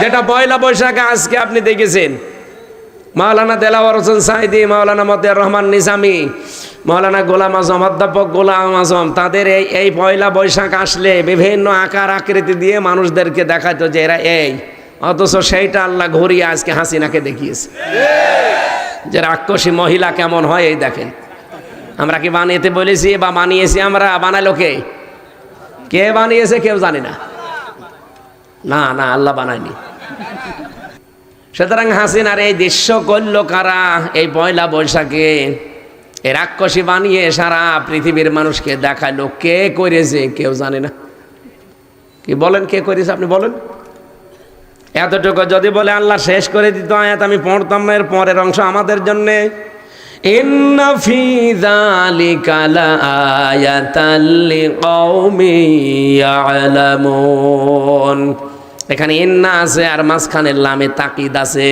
যেটা পয়লা বৈশাখে আজকে আপনি দেখেছেন মাওলানা দেলাওয়ার হোসেন সাইদি, মাওলানা মতিয়ার রহমান নিজামী, মাওলানা গোলাম আজম, অধ্যাপক গোলাম আজম, তাদের এই পয়লা বৈশাখ আসলে বিভিন্ন আকার আকৃতি দিয়ে মানুষদেরকে দেখাতো যে এরা এই, অথচ সেইটা আল্লাহ ঘুরিয়ে আজকে হাসিনাকে দেখিয়েছে যে রাক্ষসী মহিলা কেমন হয়। এই দেখেন, আমরা কি বানিয়েতে বলেছি বা বানিয়েছি? আমরা বানালো কে বানিয়েছে কেউ জানি না, না না আল্লাহ বানায়নি। সুতরাং হাসিনার এই দৃশ্য করল কারা? এই পয়লা বৈশাখে এই রাক্ষসী বানিয়ে সারা পৃথিবীর মানুষকে দেখালো। কে করেছে কেউ জানে না। কি বলেন কে করেছে আপনি বলেন? এতটুকু যদি বলে আল্লাহ শেষ করে দিত আয়াত, আমি পড়তাম না এর পরের অংশ আমাদের জন্যে। ইন্না ফি যালিকা লাআয়াতাল লিকাওমিন ইয়ালামুন। এখানে ইন্না আছে আর মাঝখানে লামে তাকিদ আছে।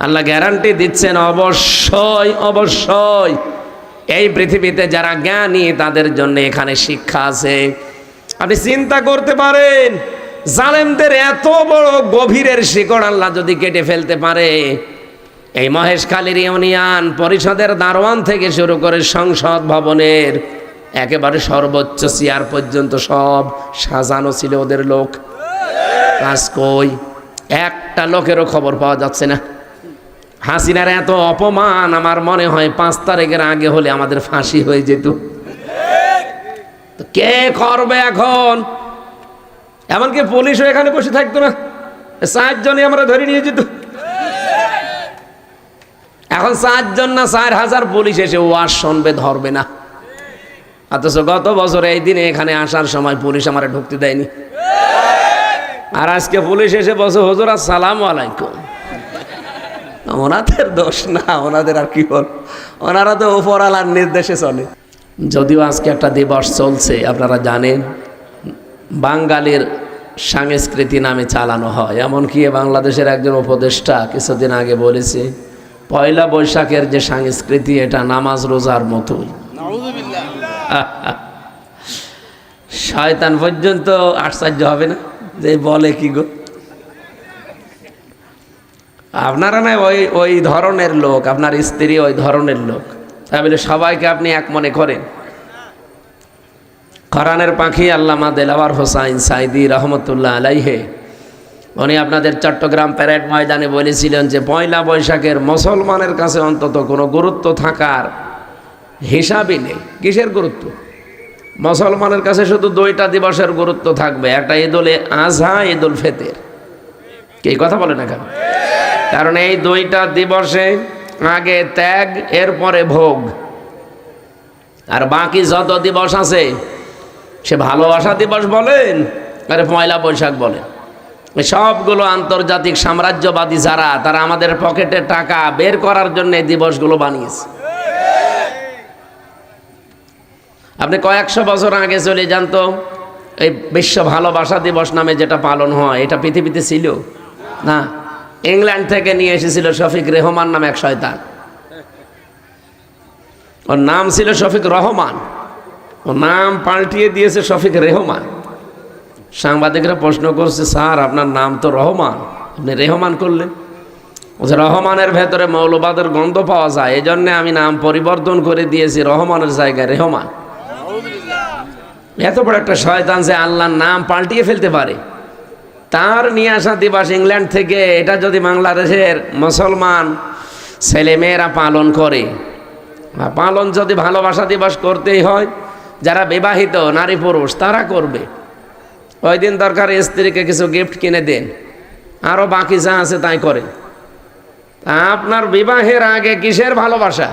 আল্লাহ গ্যারান্টি দিচ্ছেন অবশ্যই অবশ্যই এই পৃথিবীতে যারা জ্ঞানী তাদের জন্য এখানে শিক্ষা আছে। আপনি চিন্তা করতে পারেন, জালেমদের এত বড় গভীরের শিকড় আল্লাহ যদি কেটে ফেলতে পারে, এই মহেশখালীর ইউনিয়ন পরিষদের দারোয়ান থেকে শুরু করে সংসদ ভবনের একেবারে সর্বোচ্চ চেয়ার পর্যন্ত সব সাজানো ছিল ওদের লোক। কাজ কই? একটা লোকেরও খবর পাওয়া যাচ্ছে না। হাসিনার এত অপমান আমার মনে হয় 5 তারিখের আগে হলে আমাদের ফাঁসি হয়ে যেত। কে করবে এখন? এমনকি পুলিশও এখানে বসে থাকতো না, 4 জনই আমরা ধরে নিয়ে যেত। এখন 4 জন না 4000 পুলিশ এসে ওয়াজ শুনবে, ধরবে না। অথচ গত বছর এই দিনে এখানে আসার সময় পুলিশ আমার ঢুকতে দেয়নি, আর আজকে পুলিশ এসে বসে হুজুর আসসালামু আলাইকুম। ওনাদের দোষ না, ওনাদের আর কি বল, ওনারা তো উপরওয়ালার নির্দেশে চলে। যদিও আজকে একটা দিবস চলছে, আপনারা জানেন, বাঙালির সংস্কৃতি নামে চালানো হয়। এমনকি বাংলাদেশের একজন উপদেষ্টা কিছুদিন আগে বলেছে পয়লা বৈশাখের যে সংস্কৃতি এটা নামাজ রোজার মতোই। শয়তান পর্যন্ত আশ্চর্য হবে না যে বলে কি গো? আপনারা না ওই ধরনের লোক, আপনার স্ত্রী ওই ধরনের লোক, তাই বলে সবাইকে আপনি এক মনে করেন? কোরআনের পাখি আল্লামা দেলাওয়ার হোসাইন সাইদি রহমতুল্লাহ আলাইহে, উনি আপনাদের চট্টগ্রাম প্যারেড ময়দানে বলেছিলেন যে পয়লা বৈশাখের মুসলমানের কাছে অন্তত কোনো গুরুত্ব থাকার হিসাবই নেই। কিসের গুরুত্ব? মুসলমানের কাছে শুধু 2টা দিবসের গুরুত্ব থাকবে, একটা ঈদুল আজহা, ঈদুল ফিতর। কি কথা বলে না কেন? কারণ এই 2টা দিবসে আগে ত্যাগ, এরপরে ভোগ, আর বাকি যত দিবস আছে সে ভালোবাসা দিবস বলেন আরে পয়লা বৈশাখ বলেন, সবগুলো আন্তর্জাতিক সাম্রাজ্যবাদী যারা, তারা আমাদের পকেটে টাকা বের করার জন্য এই দিবসগুলো বানিয়েছে। আপনি কয়েকশো বছর আগে চলে যান তো, এই বিশ্ব ভালোবাসা দিবস নামে যেটা পালন হয় এটা পৃথিবীতে ছিল না। ইংল্যান্ড থেকে নিয়ে এসেছিল শফিক রেহমান নামে এক শয়তান, ওর নাম ছিল শফিক রহমান, ও নাম পাল্টিয়ে দিয়েছে শফিক রেহমান। সাংবাদিকরা প্রশ্ন করছে, স্যার আপনার নাম তো রহমান, আপনি রেহমান করলেন? বলছে রহমানের ভেতরে মৌলবাদের গন্ধ পাওয়া যায়, এই জন্যে আমি নাম পরিবর্তন করে দিয়েছি, রহমানের জায়গায় রেহমান। এত বড় একটা শয়তান যে আল্লাহর নাম পাল্টিয়ে ফেলতে পারে, তার নিয়ে আসা দিবস ইংল্যান্ড থেকে, এটা যদি বাংলাদেশের মুসলমান ছেলেমেয়েরা পালন করে, পালন যদি ভালোবাসা দিবস করতেই হয়, যারা বিবাহিত নারী পুরুষ তারা করবে। ওই দিন দরকার স্ত্রীকে কিছু গিফট কিনে দেন, আরও বাকি যা আছে তাই করেন। আপনার বিবাহের আগে কিসের ভালোবাসা?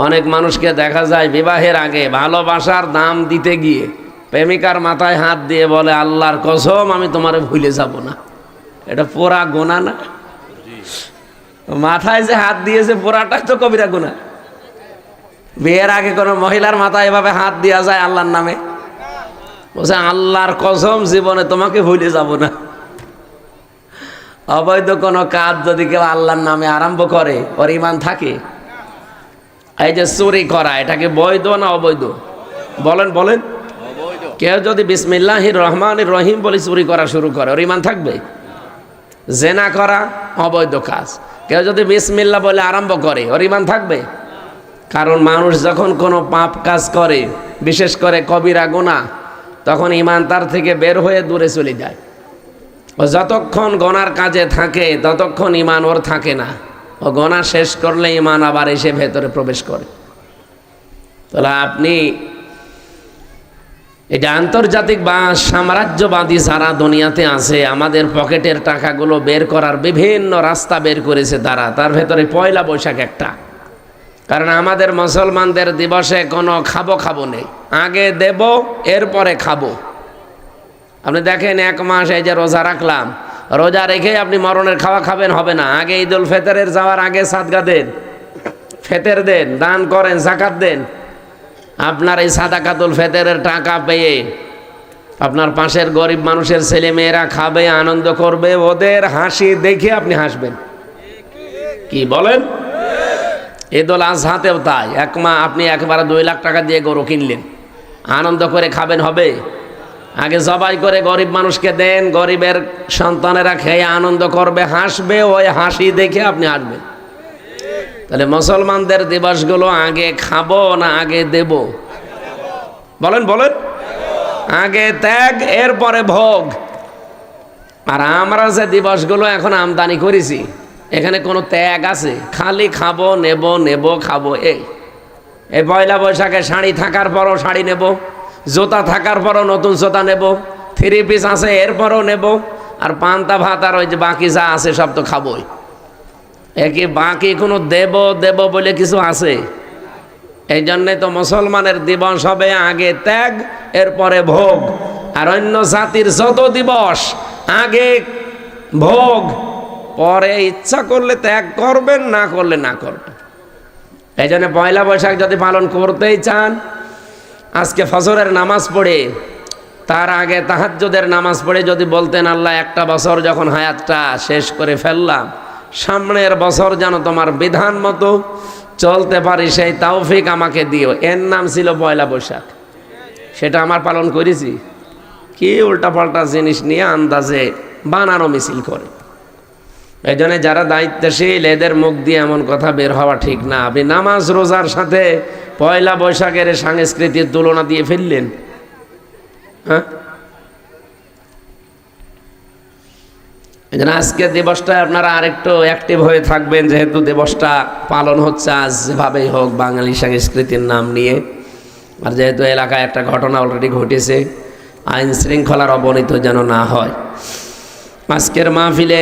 অনেক মানুষকে দেখা যায় বিবাহের আগে ভালোবাসার দাম দিতে গিয়ে প্রেমিকার মাথায় হাত দিয়ে বলে আল্লাহর কসম আমি তোমারে ভুলে যাব না। এটা পোড়া গোনা না? মাথায় যে হাত দিয়েছে পোড়াটাই তো কবিরা গুনাহ। বিয়ের আগে কোনো মহিলার মাথায় এভাবে হাত দেওয়া যায় আল্লাহর নামে? বলছে আল্লাহর কসম জীবনে তোমাকে ভুলে যাব না। অবৈধ কোনো কাজ যদি কেউ আল্লাহর নামে আরম্ভ করে, ওর ঈমান থাকে? এই যে চুরি করা, এটাকে বৈধ না অবৈধ? বলেন বলেন। কেউ যদি বিসমিল্লাহির রহমানির রহিম বলে চুরি করা শুরু করে ওর ইমান থাকবে? জেনা করা অবৈধ কাজ, কেউ যদি বিসমিল্লাহ বলে আরম্ভ করে ওর ইমান থাকবে? কারণ মানুষ যখন কোনো পাপ কাজ করে, বিশেষ করে কবিরা গুনাহ, তখন ইমান তার থেকে বের হয়ে দূরে চলে যায়। ও যতক্ষণ গোনার কাজে থাকে ততক্ষণ ইমান ওর থাকে না। ও গোনা শেষ করলে ইমান আবার এসে ভেতরে প্রবেশ করে। তাহলে আপনি এটা আন্তর্জাতিক বা সাম্রাজ্যবাদী যারা দুনিয়াতে আছে, আমাদের পকেটের টাকাগুলো বের করার বিভিন্ন রাস্তা বের করেছে তারা, তার ভেতরে পয়লা বৈশাখ একটা। কারণ আমাদের মুসলমানদের দিবসে কোনো খাবো নেই, আগে দেব এরপরে খাবো। আপনি দেখেন 1 মাস এই যে রোজা রাখলাম, রোজা রেখে আপনি মরণের খাওয়া খাবেন হবে না। আগে ঈদুল ফিতরের যাওয়ার আগে সাদকা দেন, ফেতের দেন, দান করেন, যাকাত দেন। আপনার এই সাদাকাতুল ফিতরের টাকা পেয়ে আপনার পাশের গরিব মানুষের ছেলে মেয়েরা খাবে, আনন্দ করবে, ওদের হাসি দেখে আপনি হাসবেন। কি বলেন? ঈদুল আজহাতেও তাই। আপনি একবারে 2 লাখ টাকা দিয়ে গরু কিনলেন, আনন্দ করে খাবেন হবে? আগে জবাই করে গরিব মানুষকে দেন, গরিবের সন্তানেরা খেয়ে আনন্দ করবে, হাসবে, ওই হাসি দেখে আপনি হাসবেন। তাহলে মুসলমানদের দিবসগুলো আগে খাবো না আগে দেব? বলেন বলেন। আগে ত্যাগ এরপরে ভোগ। আর আমরা যে দিবসগুলো এখন আমদানি করেছি, এখানে কোনো ত্যাগ আছে? খালি খাবো, নেব খাবো। এই পয়লা বৈশাখে শাড়ি থাকার পরও শাড়ি নেব, জুতা থাকার পরও নতুন জুতা নেব, 3 পিস আছে এরপরও নেব, আর পান্তা ভাত আর ওই যে বাকি যা আছে সব তো খাবোই। একে বাকি কোনো দেব বলে কিছু আছে? এই জন্যে তো মুসলমানের দিবস হবে আগে ত্যাগ এরপরে ভোগ। আর অন্য জাতির যত দিবস আগে ভোগ, পরে ইচ্ছা করলে ত্যাগ করবেন, না করলে না করবেন। এই জন্য পয়লা বৈশাখ যদি পালন করতেই চান, আজকে ফজরের নামাজ পড়ে তার আগে তাহাজ্জুদের নামাজ পড়ে যদি বলতেন, আল্লাহ একটা বছর যখন হায়াতটা শেষ করে ফেললাম, সামনের বছর যেন তোমার বিধান মতো চলতে পারি, সেই তৌফিক আমাকে দিও। এর নাম ছিল পয়লা বৈশাখ। সেটা আমার পালন করেছি? কি উল্টাপাল্টা জিনিস নিয়ে আন্দাজে বানানো মিছিল করে। এই জন্য যারা দায়িত্বশীল এদের মুখ দিয়ে এমন কথা বের হওয়া ঠিক না। আপনি নামাজ রোজার সাথে পয়লা বৈশাখের সংস্কৃতির তুলনা দিয়ে ফেললেন। হ্যাঁ, এই জন্য আজকে দিবসটায় আপনারা আরেকটু অ্যাক্টিভ হয়ে থাকবেন, যেহেতু দিবসটা পালন হচ্ছে আজ যেভাবেই হোক বাঙালি সংস্কৃতির নাম নিয়ে। আর যেহেতু এলাকায় একটা ঘটনা অলরেডি ঘটেছে, আইন শৃঙ্খলার অবনতি যেন না হয়। আজকের মাহফিলে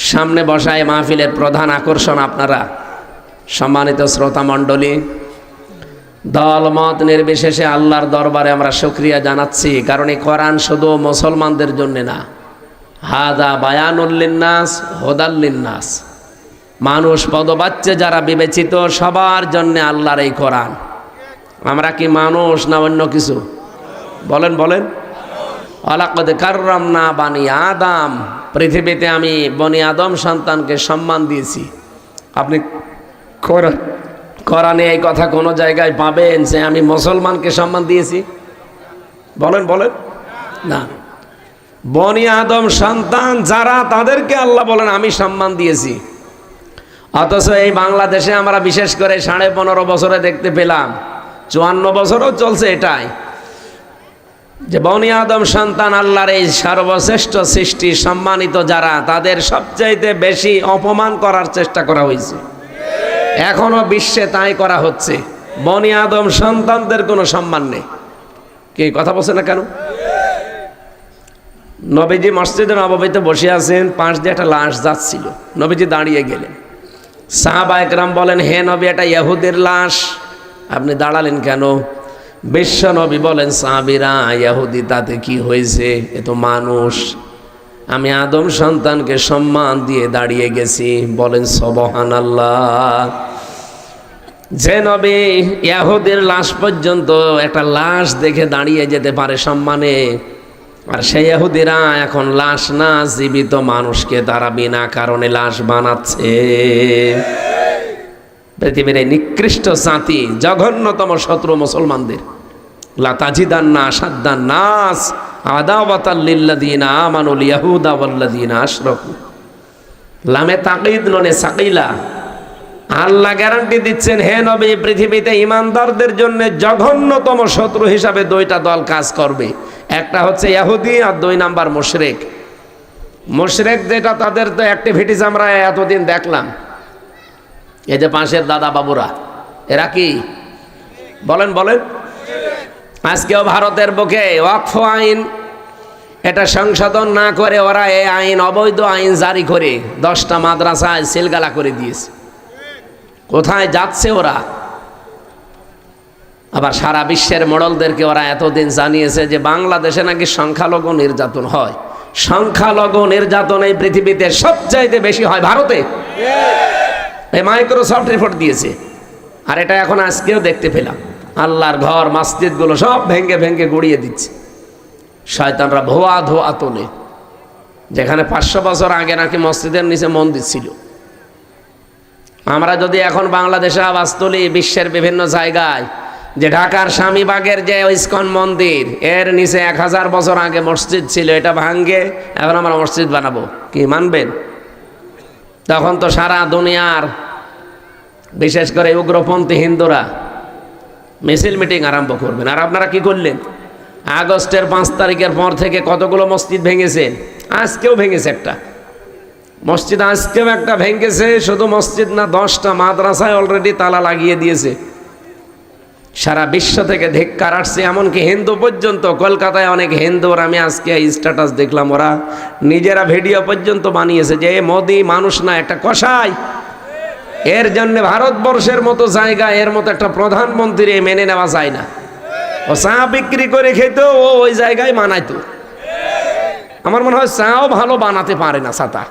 সামনে বসায় মাহফিলের প্রধান আকর্ষণ আপনারা, সম্মানিত শ্রোতা মণ্ডলী। দলমত নির্বিশেষে আল্লাহর দরবারে আমরা শুকরিয়া জানাচ্ছি, কারণ এই কোরআন শুধু মুসলমানদের জন্য না, হাদা বায়ানুল লিন্নাস হুদাল লিন্নাস, মানুষ পদবাচ্চে যারা বিবেচিত সবার জন্য আল্লাহর এই কোরআন। আমরা কি মানুষ না অন্য কিছু? বলেন বলেন। ওয়ালাকাদ কাররামনা বানি আদম, পৃথিবীতে আমি বনি আদম সন্তানকে সম্মান দিয়েছি। আপনি কোরআনে এই কথা কোনো জায়গায় পাবেন যে আমি মুসলমানকে সম্মান দিয়েছি? বলেন বলেন। না, বনি আদম সন্তান যারা তাদেরকে আল্লাহ বলেন আমি সম্মান দিয়েছি। অথচ এই বাংলাদেশে আমরা বিশেষ করে 15.5 বছরে দেখতে পেলাম, 54 বছরও চলছে এটাই, যে বনি আদম সন্তান আল্লাহর এই সর্বশ্রেষ্ঠ সৃষ্টি সম্মানিত যারা, তাদের সবচাইতে বেশি অপমান করার চেষ্টা করা হয়েছে। এখনো বিশ্বে তাই করা হচ্ছে। বনি আদম সন্তানদের কোনো সম্মান নেই। কি কথা বলছে না কেন? নবীজি মসজিদে নববীতে বসে আছেন, পাশ দিয়ে একটা লাশ যাচ্ছিল, নবীজি দাঁড়িয়ে গেলেন। সাহাবা একরাম বলেন, হে নবী, এটা ইহুদির লাশ, আপনি দাঁড়ালেন কেন? বিশ্ব নবী বলেন, সাহাবীরা, ইহুদি তাতে কি হয়েছে, এ তো মানুষ, আমি আদম সন্তানকে সম্মান দিয়ে দাঁড়িয়ে গেছি। বলেন সুবহানাল্লাহ। যে নবী ইহুদির লাশ পর্যন্ত একটা লাশ দেখে দাঁড়িয়ে যেতে পারে সম্মানে, আর সেই ইহুদিরা এখন লাশ না জীবিত মানুষকে তারা বিনা কারণে লাশ বানাচ্ছে। পৃথিবীর এই নিকৃষ্ট জাতি, জঘন্যতম শত্রু মুসলমানদের। লা তাজিদান্না আশাদ্দান নাস আদাওয়াতাল লিল্লাযিনা আমানুল ইয়াহুদা ওয়াল্লাযিনা আশরাকু। লামে তাকিদ নুনে সাকিলা। আল্লাহ গ্যারান্টি দিচ্ছেন, হে নবী, পৃথিবীতে ঈমানদারদের জন্য জঘন্যতম শত্রু হিসাবে দুইটা দল কাজ করবে। একটা হচ্ছে ইহুদি আর 2 নাম্বার মুশরিক। মুশরিক যেটা, তাদের তো অ্যাক্টিভিটিস আমরা এতদিন দেখলাম। এই যে পাশের দাদা বাবুরা, এরা কি বলেন বলেন? আজকেও ভারতের বুকে ওয়াকফ আইন এটা সংশোধন না করে ওরা এই আইন, অবৈধ আইন জারি করে 10টা মাদ্রাসায় সিলগালা করে দিয়েছে। কোথায় যাচ্ছে ওরা? আবার সারা বিশ্বের মোড়লদেরকে ওরা এতদিন জানিয়েছে যে বাংলাদেশে নাকি সংখ্যালঘু নির্যাতন হয়। সংখ্যালঘু নির্যাতন এই পৃথিবীতে সবচাইতে বেশি হয় ভারতে। এই মাইক্রোসফট রিপোর্ট দিয়েছে। আর এটা এখন আজকেও দেখতে পেলাম। আল্লাহর ঘর মসজিদগুলো সব ভেঙ্গে ভেঙ্গে গুড়িয়ে দিচ্ছে। শয়তানরা ভুয়া ধোয়া তোলে। যেখানে 500 বছর আগে নাকি মসজিদের নিচে মন্দির ছিল, আমরা যদি এখন বাংলাদেশে আওয়াজ তুলি বিশ্বের বিভিন্ন জায়গায়, যে ঢাকার স্বামীবাগের যে ইস্কন মন্দির, এর নিচে 1000 বছর আগে মসজিদ ছিল, এটা ভাঙ্গে এখন আমরা মসজিদ বানাবো, কি মানবেন? তখন তো সারা দুনিয়ার বিশেষ করে উগ্রপন্থী হিন্দুরা মিছিল মিটিং আরম্ভ করবেন। আর আপনারা কি করলেন? আগস্টের 5 তারিখের পর থেকে কতগুলো মসজিদ ভেঙেছেন। আজকেও ভেঙেছে একটা মসজিদ, আজকেও একটা ভেঙেছে। শুধু মসজিদ না, 10টা মাদ্রাসায় অলরেডি তালা লাগিয়ে দিয়েছে। সারা বিশ্ব থেকে ধিক্কার আসছে, এমনকি হিন্দু পর্যন্ত। কলকাতায় অনেক হিন্দুর আমি আজকে স্ট্যাটাস দেখলাম, ওরা নিজেরা ভিডিও পর্যন্ত বানিয়েছে যে মোদি মানুষ না, একটা কসাই। এর জন্য ভারতবর্ষের মতো জায়গা, এর মতো একটা প্রধানমন্ত্রী মেনে নেওয়া যায় না। ও চা বিক্রি করে খেত, ও ওই জায়গায় বানাইতো। আমার মনে হয় চাও ভালো বানাতে পারে না ছাতা।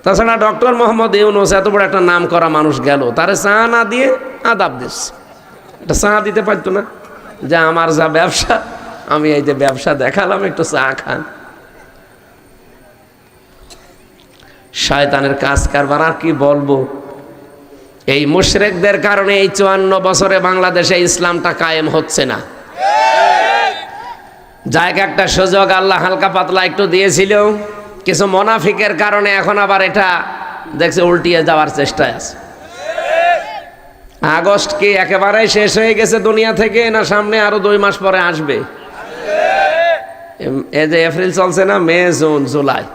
তাছাড়া ডক্টর মোহাম্মদ ইউনূস এত বড় একটা নাম করা মানুষ গেল, তারে চা না দিয়ে আদাব দিস, একটা চা দিতে পারতো না? যে আমার যা ব্যবসা, আমি এই যে ব্যবসা দেখালাম, একটু চা খান। শয়তানের কাজ কারবার, আর কি বলবো। এই মুশরিকদের কারণে এই 54 বছরে বাংলাদেশে ইসলামটা কায়েম হচ্ছে না। জায়গা একটা সুযোগ আল্লাহ হালকা পাতলা একটু দিয়েছিল, কিছু মুনাফিকের কারণে এখন আবার এটা দেখছে উল্টিয়ে যাওয়ার চেষ্টায় আছে। আগস্ট কি একেবারে শেষ হয়ে গেছে দুনিয়া থেকে, না সামনে আরো 2 মাস পরে আসবে? এই যে এপ্রিল চলছে না, মে, জুন, জুলাই,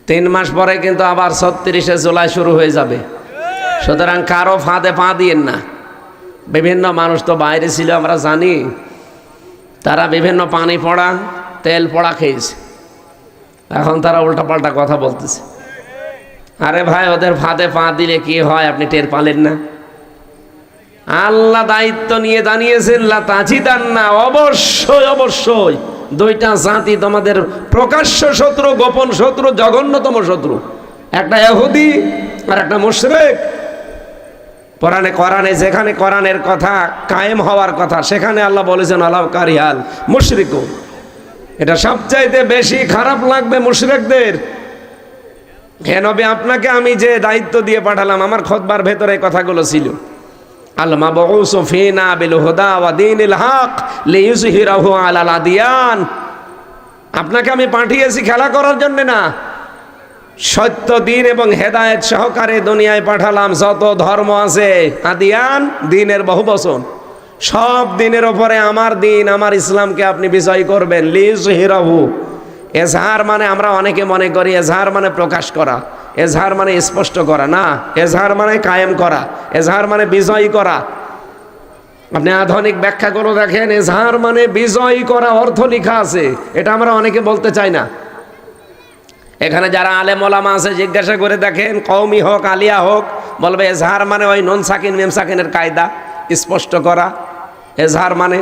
3 মাস পরে কিন্তু আবার 36শে জুলাই শুরু হয়ে যাবে। সুতরাং কারো ফাঁদে পা দিয়েন না। বিভিন্ন মানুষ তো বাইরে ছিল, আমরা জানি, তারা বিভিন্ন পানি পড়া, তেল পড়া খেয়েছে। এখন তারা উল্টাপাল্টা কথা বলতেছে। আরে ভাই, ওদের ফাঁদে পা দিলে কি হয় আপনি টের পালেন না? আল্লাহ দায়িত্ব নিয়ে জানিয়েছেন, লা তাজিদান্না, অবশ্যই অবশ্যই 2টা জাতি তোমাদের প্রকাশ্য শত্রু, গোপন শত্রু, জঘন্যতম শত্রু। একটা ইহুদি আর একটা মুশরিক। কোরআনে যেখানে কোরআনের কথা কায়েম হওয়ার কথা, সেখানে আল্লাহ বলেছেন আলাউ কারিহাল মুশরিকু। এটা সবচাইতে বেশি খারাপ লাগবে মুশরিকদের। হে নবী, আপনাকে আমি যে দায়িত্ব দিয়ে পাঠালাম, আমার খুতবার ভেতরে এই কথাগুলো ছিল। আল মাবউসু ফিনা বিল হুদা ওয়া দীনিল হক লিইয়ুযহিরাহু আলাল আদিয়ান। আপনাকে আমি পাঠিয়েছি খেলা করার জন্য না, সত্য দিন এবং হেদায়েত সহকারে দুনিয়ায় পাঠালাম। যত ধর্ম আছে, আদিয়ান, দিনের বহুবচন, সব দিনের ওপরে আমার দিন, আমার ইসলামকে আপনি বিজয় করবেন। লিইয়ুযহিরাহু, এজহার মানে আমরা অনেকে মনে করি এজহার মানে প্রকাশ করা, এজহার মানে স্পষ্ট করা না, এজহার মানে কায়েম করা, এজহার মানে বিজয়ী করা। আপনি আধুনিক ব্যাখ্যাগুলো দেখেন, এজহার মানে বিজয়ী করা অর্থ লেখা আছে। এটা আমরা অনেকে বলতে চাই না। এখানে যারা আলেম ওলামা আছে জিজ্ঞাসা করে দেখেন, কওমি হোক আলিয়া হোক, বলবে এজহার মানে ওই নুন সাকিন মিম সাকিনের কায়দা, স্পষ্ট করা। এজহার মানে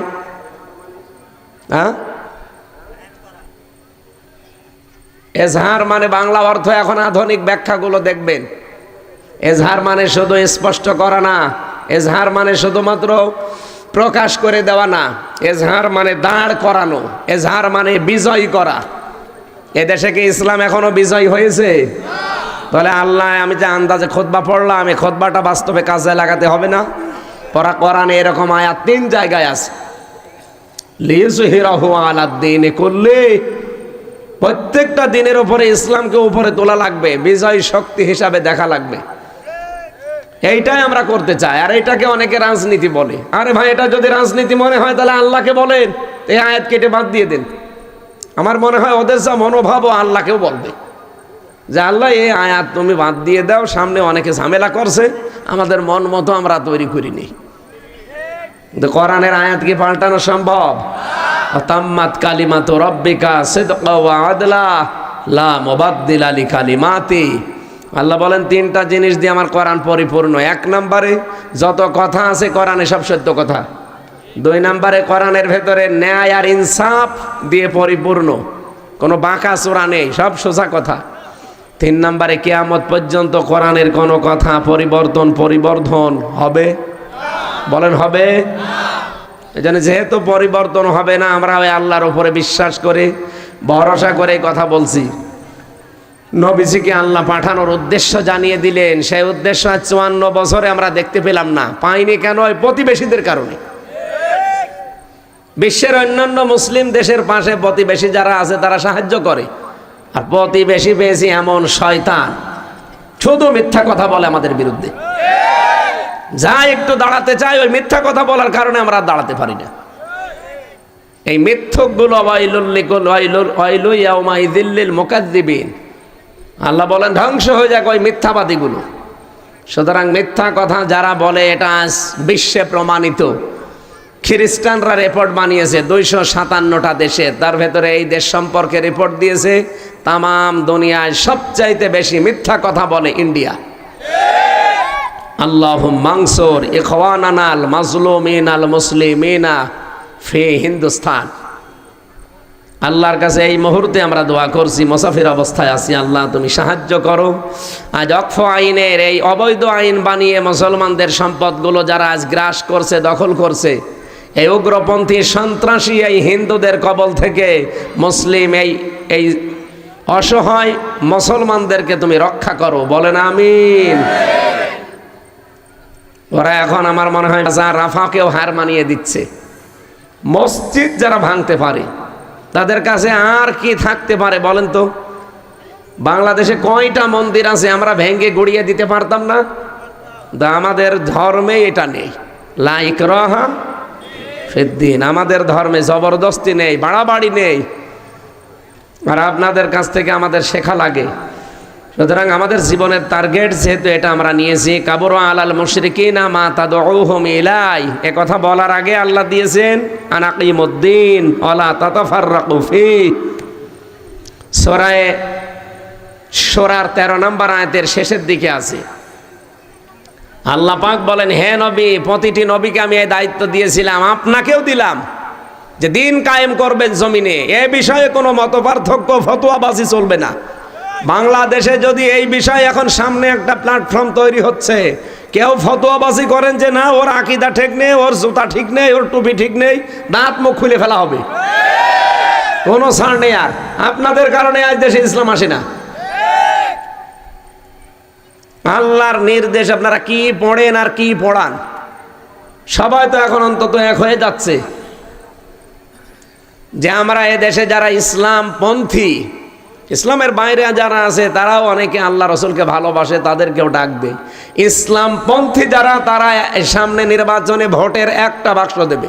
এজহার মানে বাংলা অর্থ এখন আধুনিক ব্যাখ্যাগুলো দেখবেন, এজহার মানে শুধু স্পষ্ট করা না, এজহার মানে শুধুমাত্র প্রকাশ করে দেওয়া না, এজহার মানে দাঁড় করানো, এজহার মানে বিজয় করা। এদেশে কি ইসলাম এখনো বিজয় হয়েছে? তাহলে আল্লাহ, আমি যে আন্দাজে খুতবা পড়লাম, এই খুতবাটা বাস্তবে কাজে লাগাতে হবে না? কোরআনে এরকম আয়াত 3 জায়গায় আছে, লিইয়ুযহিরাহু আলাদ-দীনি কুল্লি, প্রত্যেকটা দিনের উপরে ইসলামকে উপরে তোলা লাগবে, বিজয় শক্তি হিসাবে দেখা লাগবে। এইটাই আমরা করতে চাই। আর এটাকে অনেকে রাজনীতি বলে। আরে ভাই, এটা যদি রাজনীতি মনে হয় তাহলে আল্লাহকে বলেন এই আয়াত কেটে বাদ দিয়ে দেন। আমার মনে হয় ওদের যা মনোভাব আল্লাহকেও বলবে যে আল্লাহ এই আয়াত তুমি বাদ দিয়ে দাও, সামনে অনেকে ঝামেলা করছে, আমাদের মন মতো আমরা তৈরি করিনি। কিন্তু কোরআনের আয়াত কি পাল্টানো সম্ভব? তাম্মাত কালিমাতু রাব্বিকা সিদকা ওয়া আদলা লা মুবাদদিলা লিকালিমাতি। আল্লাহ বলেন 3টা জিনিস দিয়ে আমার কোরআন পরিপূর্ণ। 1 নম্বরে যত কথা আছে কোরআনে সব সত্য কথা। 2 নম্বরে কোরআনের ভেতরে ন্যায় আর ইনসাফ দিয়ে পরিপূর্ণ, কোনো বাঁকা চোরা নেই, সব সোজা কথা। 3 নম্বরে কিয়ামত পর্যন্ত কোরআনের কোনো কথা পরিবর্তন হবে? বলেন হবে? এজন্য যেহেতু পরিবর্তন হবে না, আমরা ওই আল্লাহর উপরে বিশ্বাস করে ভরসা করে কথা বলছি। নবীজিকে আল্লাহ পাঠানোর উদ্দেশ্য জানিয়ে দিলেন, সেই উদ্দেশ্য 54 বছরে আমরা দেখতে পেলাম না। পাইনি কেন? ওই প্রতিবেশীদের কারণে। বিশ্বের অন্যান্য মুসলিম দেশের পাশে প্রতিবেশী যারা আছে তারা সাহায্য করে, আর প্রতিবেশী পেয়েছি এমন শয়তান, শুধু মিথ্যা কথা বলে আমাদের বিরুদ্ধে। যা একটু দাঁড়াতে চাই, ওই মিথ্যা কথা বলার কারণে আমরা দাঁড়াতে পারি না। এই মিথ্যকগুলো ওয়াইলু ইয়াউমাইযিল লিল মুকাজ্জিবিন, আল্লাহ বলেন ধ্বংস হয়ে যাক ওই মিথ্যাবাদীগুলো। সুতরাং মিথ্যা কথা যারা বলে এটা আজ বিশ্বে প্রমাণিত। খ্রিস্টানরা রিপোর্ট বানিয়েছে 257টা দেশে, তার ভেতরে এই দেশ সম্পর্কে রিপোর্ট দিয়েছে তামাম দুনিয়ায় সবচাইতে বেশি মিথ্যা কথা বলে ইন্ডিয়া। আল্লাহুম্মা আনসুর ইখওয়ানানা আল মাজলুমিন আল মুসলিমিনা ফি হিন্দুস্তান। আল্লাহর কাছে এই মুহূর্তে আমরা দোয়া করছি, মুসাফির অবস্থায় আছি, আল্লাহ তুমি সাহায্য করো। আজ অক্ষ আইনের এই অবৈধ আইন বানিয়ে মুসলমানদের সম্পদগুলো যারা আজ গ্রাস করছে, দখল করছে, এই উগ্রপন্থী সন্ত্রাসী এই হিন্দুদের কবল থেকে মুসলিম এই অসহায় মুসলমানদেরকে তুমি রক্ষা করো, বলেন আমিন। ওরা এখন আমার মনে হয় রাফাকেও হার মানিয়ে দিচ্ছে। মসজিদ যারা ভাঙতে পারে তাদের কাছে আর কি থাকতে পারে বলেন তো? বাংলাদেশে কয়টা মন্দির আছে আমরা ভেঙে গুড়িয়ে দিতে পারতাম না? আমাদের ধর্মে এটা নেই, লা ইকরাহা ফিদ্দিন। আমাদের ধর্মে জবরদস্তি নেই, বাড়াবাড়ি নেই। আর আপনাদের কাছ থেকে আমাদের শেখা লাগে। সুতরাং আমাদের জীবনের টার্গেট যেহেতু এটা আমরা নিয়েছি, কাবুরা আলাল মুশরিকিনা মা তাদউহুম ইলাই, এ কথা বলার আগে আল্লাহ দিয়েছেন আনাকিমুদ্দিন ওয়ালা তাতাফাররাকু ফি। সূরা শূরার 13 নম্বর আয়াতের শেষের দিকে আছে। আল্লাহ পাক বলেন, হে নবী, প্রতিটি নবীকে আমি এই দায়িত্ব দিয়েছিলাম, আপনাকেও দিলাম যে দিন কায়েম করবেন জমিনে। এ বিষয়ে কোনো মতপার্থক্য ফতোয়াবাজি চলবে না। বাংলাদেশে যদি এই বিষয়ে এখন সামনে একটা প্ল্যাটফর্ম তৈরি হচ্ছে, কেউ ফতোয়াবাজি করেন যে না ওর আকীদা ঠিক নেই, ওর জুতা ঠিক নেই, ওর টুপি ঠিক নেই, দাঁত মুখ খুলে ফেলা হবে, কোনো ছাড় নেই। আর আপনাদের কারণে আজ দেশে ইসলাম আসে না। আল্লাহর নির্দেশ আপনারা কি পড়েন আর কি পড়ান, সবাই তো এখন অন্তত এক হয়ে যাচ্ছে যে আমরা এ দেশে যারা ইসলাম পন্থী, ইসলামের বাইরে যারা আছে তারাও অনেকে আল্লাহ রসুলকে ভালোবাসে, তাদেরকেও ডাকবে। ইসলাম পন্থী যারা, তারা সামনে নির্বাচনে ভোটের একটা বাক্স দেবে।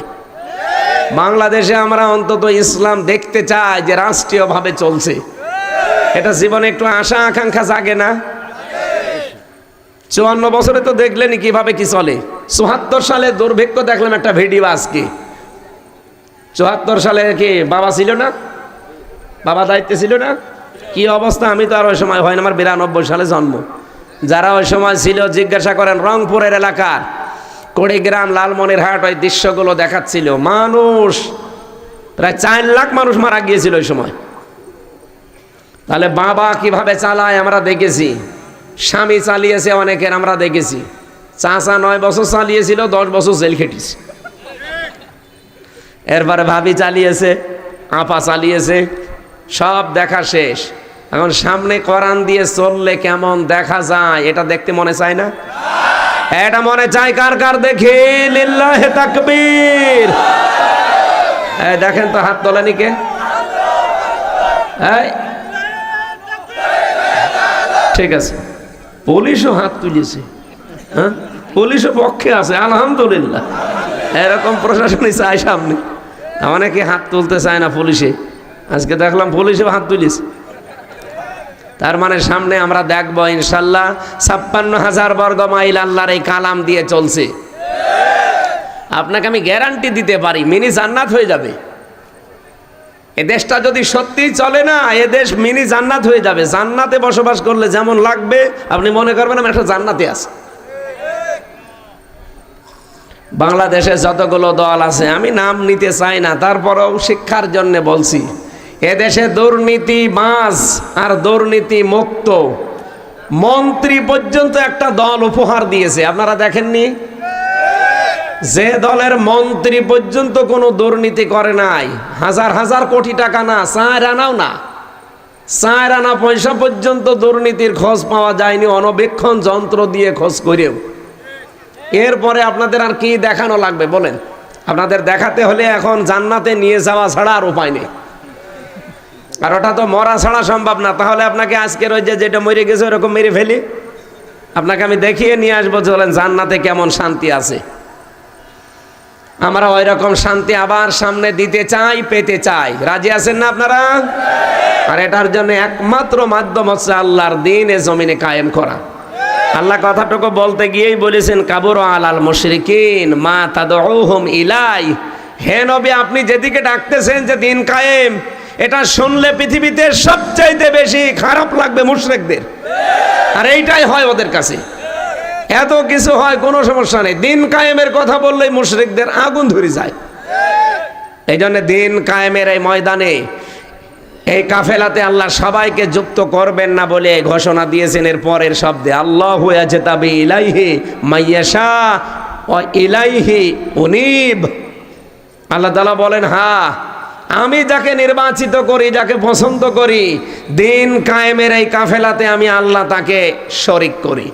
বাংলাদেশে আমরা অন্তত ইসলাম দেখতে চাই যে রাষ্ট্রীয়ভাবে চলছে। এটা জীবনে একটু আশা আকাঙ্ক্ষা জাগে না? 54 বছরে তো দেখলেনি কিভাবে কি চলে। 74 সালে দুর্ভিক্ষ দেখলাম একটা ভিডিও আজকে। 74 সালে কি বাবা ছিল না? বাবা দায়িত্বে ছিল না? কি অবস্থা, আমি তো আর ওই সময় হয় না, আমার 92 সালে জন্ম। যারা ওই সময় ছিল জিজ্ঞাসা করেন, রংপুরের এলাকার কুড়িগ্রাম, লালমনিরহাট ওই দৃশ্যগুলো দেখাচ্ছিল। মানুষ প্রায় 4 লাখ মানুষ মারা গিয়েছিল ওই সময়। তাহলে বাবা কিভাবে চালায় আমরা দেখেছি, স্বামী চালিয়েছে অনেকের আমরা দেখেছি, চাচা 9 বছর চালিয়েছিল, 10 বছর জেল খেটেছে। এরপরে ভাবি চালিয়েছে, আপা চালিয়েছে, সব দেখা শেষ। এখন সামনে কোরআন দিয়ে চললে কেমন দেখা যায় এটা দেখতে মনে চায় না? এটা মনে চাই কার কার দেখি লিল্লাহে তাকবীর। এই দেখেন তো হাত তোলেনি কে? এই ঠিক আছে, পুলিশও হাত তুলেছে, হ্যাঁ পুলিশও পক্ষে আছে আলহামদুলিল্লাহ। এরকম প্রশাসনই চাই সামনে, অনেকে হাত তুলতে চায় না পুলিশে, আজকে দেখলাম পুলিশও হাত তুলিস। তার মানে সামনে আমরা দেখবো ইনশাল্লাহ ৫৬,০০০ বর্গ মাইল আল্লাহর এই কালাম দিয়ে চলছে। আপনাকে আমি গ্যারান্টি দিতে পারি মিনি জান্নাত হয়ে যাবে। এ দেশটা যদি সত্যি চলে না, এ দেশ মিনি জান্নাত হয়ে যাবে। জান্নাতে বসবাস করলে যেমন লাগবে আপনি মনে করবেন আমি একটা জান্নাতে আছি। বাংলাদেশে যতগুলো দল আছে আমি নাম নিতে চাই না, তারপরেও শিক্ষার জন্য বলছি, এদেশে দুর্নীতি বাজ আর দুর্নীতি মুক্ত মন্ত্রী পর্যন্ত একটা দল উপহার দিয়েছে, আপনারা দেখেননি? যে দলের মন্ত্রী পর্যন্ত কোনো দুর্নীতি করে নাই, হাজার হাজার কোটি টাকা না, ৪ আনাও না, ৪ আনা পয়সা পর্যন্ত দুর্নীতির খোঁজ পাওয়া যায়নি অনবেক্ষণ যন্ত্র দিয়ে খোঁজ করেও। এরপরে আপনাদের আর কি দেখানো লাগবে বলেন? আপনাদের দেখাতে হলে এখন জান্নাতে নিয়ে যাওয়া ছাড়া আর উপায় নেই, আর ওটা তো মরা ছাড়া সম্ভব না। তাহলে আপনাকে আজকের ওই যেটা মরে গেছে ওরকম মেরে ফেলি, আপনাকে আমি দেখিয়ে নিয়ে আসবো চলেন জান্নাতে কেমন শান্তি আছে। আমরা ওই রকম শান্তি আবার সামনে দিতে চাই, পেতে চাই। রাজি আছেন না আপনারা? আর এটার জন্য একমাত্র মাধ্যম হচ্ছে আল্লাহর দ্বীন এ জমিনে কায়েম করা। আল্লাহ কথাটুকু বলতে গিয়েই বলেছেন কাবুর আলাল মুশরিকিন মা তাদউহুম ইলাই। হে নবী, আপনি যেদিকে ডাকতেছেন যে দিন কায়েম, এটা শুনলে পৃথিবীতে সবচাইতে বেশি খারাপ লাগবে মুশরিকদের, আর এইটাই হয় ওদের কাছে। এত কিছু হয় কোনো সমস্যা নেই, দিন কায়েমের কথা বললেই মুশরিকদের আগুন ধরে যায়। এই জন্য দিন কায়েমের এই ময়দানে এই কাফেলাতে আল্লাহ সবাইকে যুক্ত করবেন না বলে ঘোষণা দিয়েছেন এর পরের শব্দে, আল্লাহু ইয়াজতাবি ইলাইহি মাইয়াশা ওয়া ইলাইহি উনিব। আল্লাহ তাআলা বলেন, হ্যাঁ আমি যাকে নির্বাচিত করি, যাকে পছন্দ করি, দিন কায়েমের এই কাফেলাতে আমি আল্লাহ তাকে শরীক করি।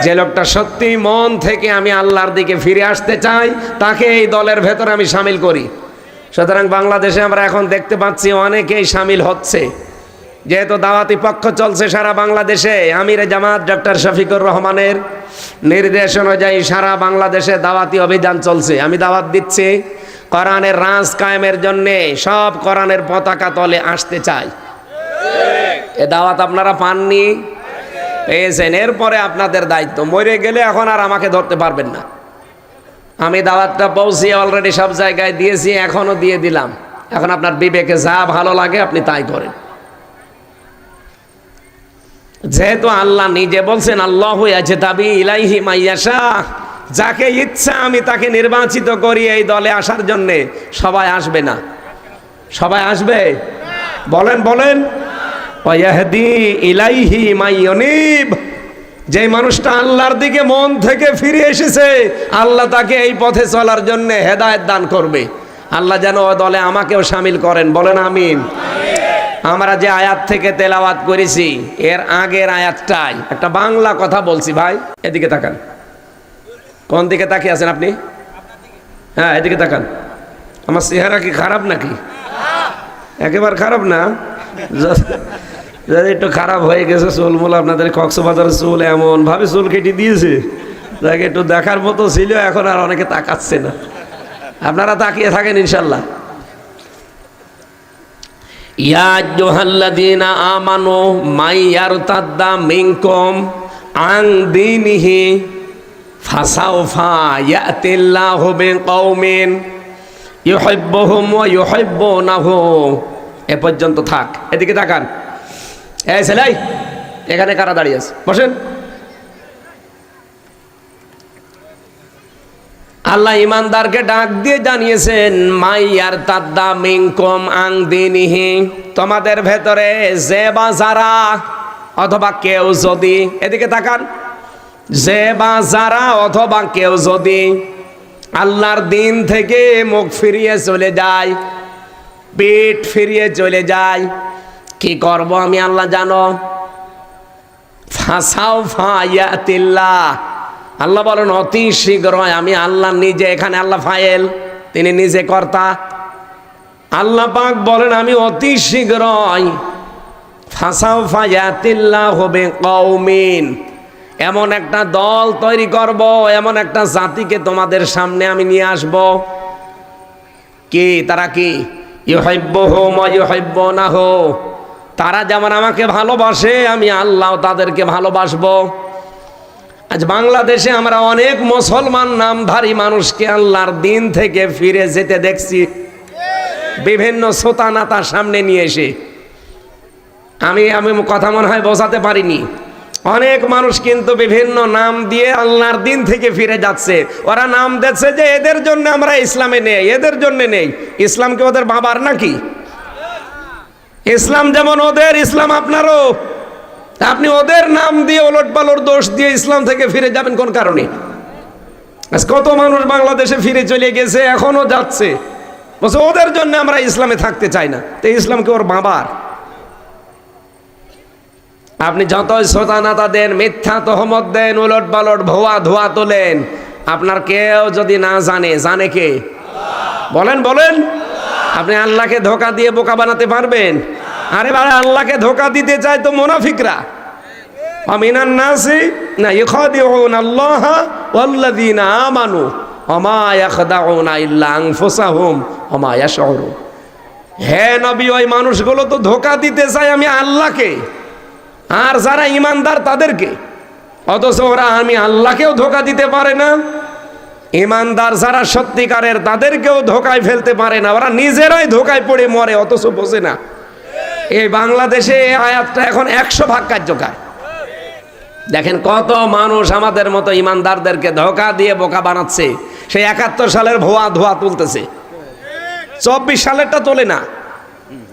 যে লোকটা সত্যি মন থেকে আমি আল্লাহর দিকে ফিরে আসতে চাই, তাকে এই দলের ভেতরে আমি শামিল করি। সুতরাং বাংলাদেশে আমরা এখন দেখতে পাচ্ছি অনেকেই শামিল হচ্ছে, যেহেতু দাওয়াতি পক্ষ চলছে সারা বাংলাদেশে। আমিরে জামাত ডক্টর শফিকুর রহমানের নির্দেশ অনুযায়ী সারা বাংলাদেশে দাওয়াতি অভিযান চলছে। আমি দাওয়াত দিচ্ছি, কোরআনের রাজ কায়েমের জন্যে সব কোরআনের পতাকা তলে আসতে চাই। এ দাওয়াত আপনারা পাননি, পেয়েছেন। এরপরে আপনাদের দায়িত্ব, মরে গেলে এখন আর আমাকে ধরতে পারবেন না। আমি দাওয়াতটা পৌঁছিয়ে অলরেডি সব জায়গায় দিয়েছি, এখনো দিয়ে দিলাম। এখন আপনার বিবেকে যা ভালো লাগে আপনি তাই করেন। যেহেতু আল্লাহ নিজে বলছেন আল্লাহু ইয়াজতাবি ইলাইহি মাইয়াশা, যাকে ইচ্ছা আমি তাকে নির্বাচিত করি এই দলে আসার জন্যে। সবাই আসবে না, সবাই আসবে? বলেন বলেন। ওয়াহদি ইলাইহি মাইয়ুনিব, যে মানুষটা আল্লাহর দিকে মন থেকে ফিরে এসেছে, আল্লাহ তাকে এই পথে চলার জন্য হেদায়েত দান করবে। আল্লাহ যেন ওই দলে আমাকেও শামিল করেন, বলেন আমিন। আমরা যে আয়াত থেকে তেলাওয়াত করেছি এর আগের আয়াতটাই একটা বাংলা কথা বলছি। ভাই এদিকে তাকান। কোন দিকে তাকিয়ে আছেন আপনি? হ্যাঁ এদিকে তাকান। আমার চেহারা কি খারাপ নাকি? একেবারে খারাপ না, একটু খারাপ হয়ে গেছে চুলমুল। আপনাদের কক্সবাজারের চুল এমন ভাবে চুল কেটে দিয়েছে, যাকে একটু দেখার মতো ছিল, এখন আর অনেকে তাকাচ্ছে না। আপনারা তাকিয়ে থাকেন ইনশাল্লাহ। ইয়া আইয়ুহাল্লাযীনা আমানু মাইয়ারতাদ্দা মিনকুম আন দীনিহি ফাসাউফা ইয়াতিল্লাহু বিকওমিন ইউহিব্বুহুম ওয়া ইউহিব্বুনাহু। এ পর্যন্ত থাক। এদিকে তাকান। এই ছেলে, এখানে কারা দাঁড়িয়ে আছে? বসেন। আল্লাহ ইমানদারকে ডাক দিয়ে জানিয়েছেন মাইয়ারতাদ্দা মিনকুম আন দীনিহি, তোমাদের ভেতরে যে বা যারা অথবা কেউ যদি, এদিকে তাকান, যে বা যারা অথবা কেউ যদি আল্লাহর দিন থেকে মুখ ফিরিয়ে চলে যায়, পিঠ ফিরিয়ে চলে যায়, কি করব আমি আল্লাহ জানো? ফাসাউফা ইয়াতিল্লাহ, আল্লাহ বলেন অতি শীঘ্রই, আমি আল্লাহ নিজে, এখানে আল্লাহ ফাইল, তিনি নিজে কর্তা। আল্লাহ পাক বলেন আমি অতি শীঘ্রই ফাসাউফা ইয়াতিল্লাহু বিকওমিন, এমন একটা দল তৈরি করব, এমন একটা জাতিকে তোমাদের সামনে আমি নিয়ে আসব। কি তারা? কি? ইউহিব্বুহুম ওয়া ইউহিব্বুনাহু, তারা যেমন আমাকে ভালোবাসে আমি আল্লাহ তাদেরকে ভালোবাসবো। আজ বাংলাদেশে আমরা অনেক মুসলমান নামধারী মানুষকে আল্লাহর দিন থেকে ফিরে যেতে দেখছি, বিভিন্ন সোতানাতার সামনে নিয়ে এসে। আমি কথা মনে হয় বোঝাতে পারিনি। অনেক মানুষ কিন্তু বিভিন্ন নাম দিয়ে আল্লাহর দিন থেকে ফিরে যাচ্ছে। ওরা নাম দিচ্ছে যে এদের জন্য আমরা ইসলামে নেই, এদের জন্য নেই। ইসলাম কি ওদের বাবার নাকি? ইসলাম যেমন ওদের, ইসলাম আপনারও। আপনি ওদের নাম দিয়ে ওলট পালট দোষ দিয়ে ইসলাম থেকে ফিরে যাবেন কোন কারণে? আজ কত মানুষ বাংলাদেশে ফিরে চলে গেছে, এখনো যাচ্ছে, বলছে ওদের জন্য আমরা ইসলামে থাকতে চাই না। তো ইসলাম কি ওর বাবার? আপনি যতই সোতানাতা দেন, মিথ্যা তহমত দেন, উলট পালট ভুয়া ধোয়া তোলেন, আপনার কেউ যদি না জানে, জানে কে? বলেন বলেন। আপনি আল্লাহকে ধোঁকা দিয়ে বোকা বানাতে পারবেন? আরে ভাই, আল্লাহকে ধোঁকা দিতে চায় তো মুনাফিকরা। আমিনান নাসি না ইখাদিউন আল্লাহ ওয়াল্লাযিনা আমানু ওমা ইয়াখদাউনা ইল্লা আনফুসাহুম ওমা ইয়াশউরুন। হে নবী, ওই মানুষগুলো তো ধোঁকা দিতে চায় আমি আল্লাহকে, আর যারা ইমানদার তাদেরকে, অথচ ওরা আমি আল্লাহকেও ধোঁকা দিতে পারে না। ইমানদার যারা সত্যিকারের তাদেরকেও ধোঁকায় ফেলতে পারে না, ওরা নিজেরাই ধোঁকায় পড়ে মরে, অথচ বোঝে না। এই বাংলাদেশে এই আয়াতটা এখন 100 ভাগ কার্যকর। দেখেন কত মানুষ আমাদের মতো ইমানদারদেরকে ধোঁকা দিয়ে বোকা বানাচ্ছে। সেই 71 সালের ভুয়া ধোয়া তুলতেছে, 24 সালেরটা তোলে না,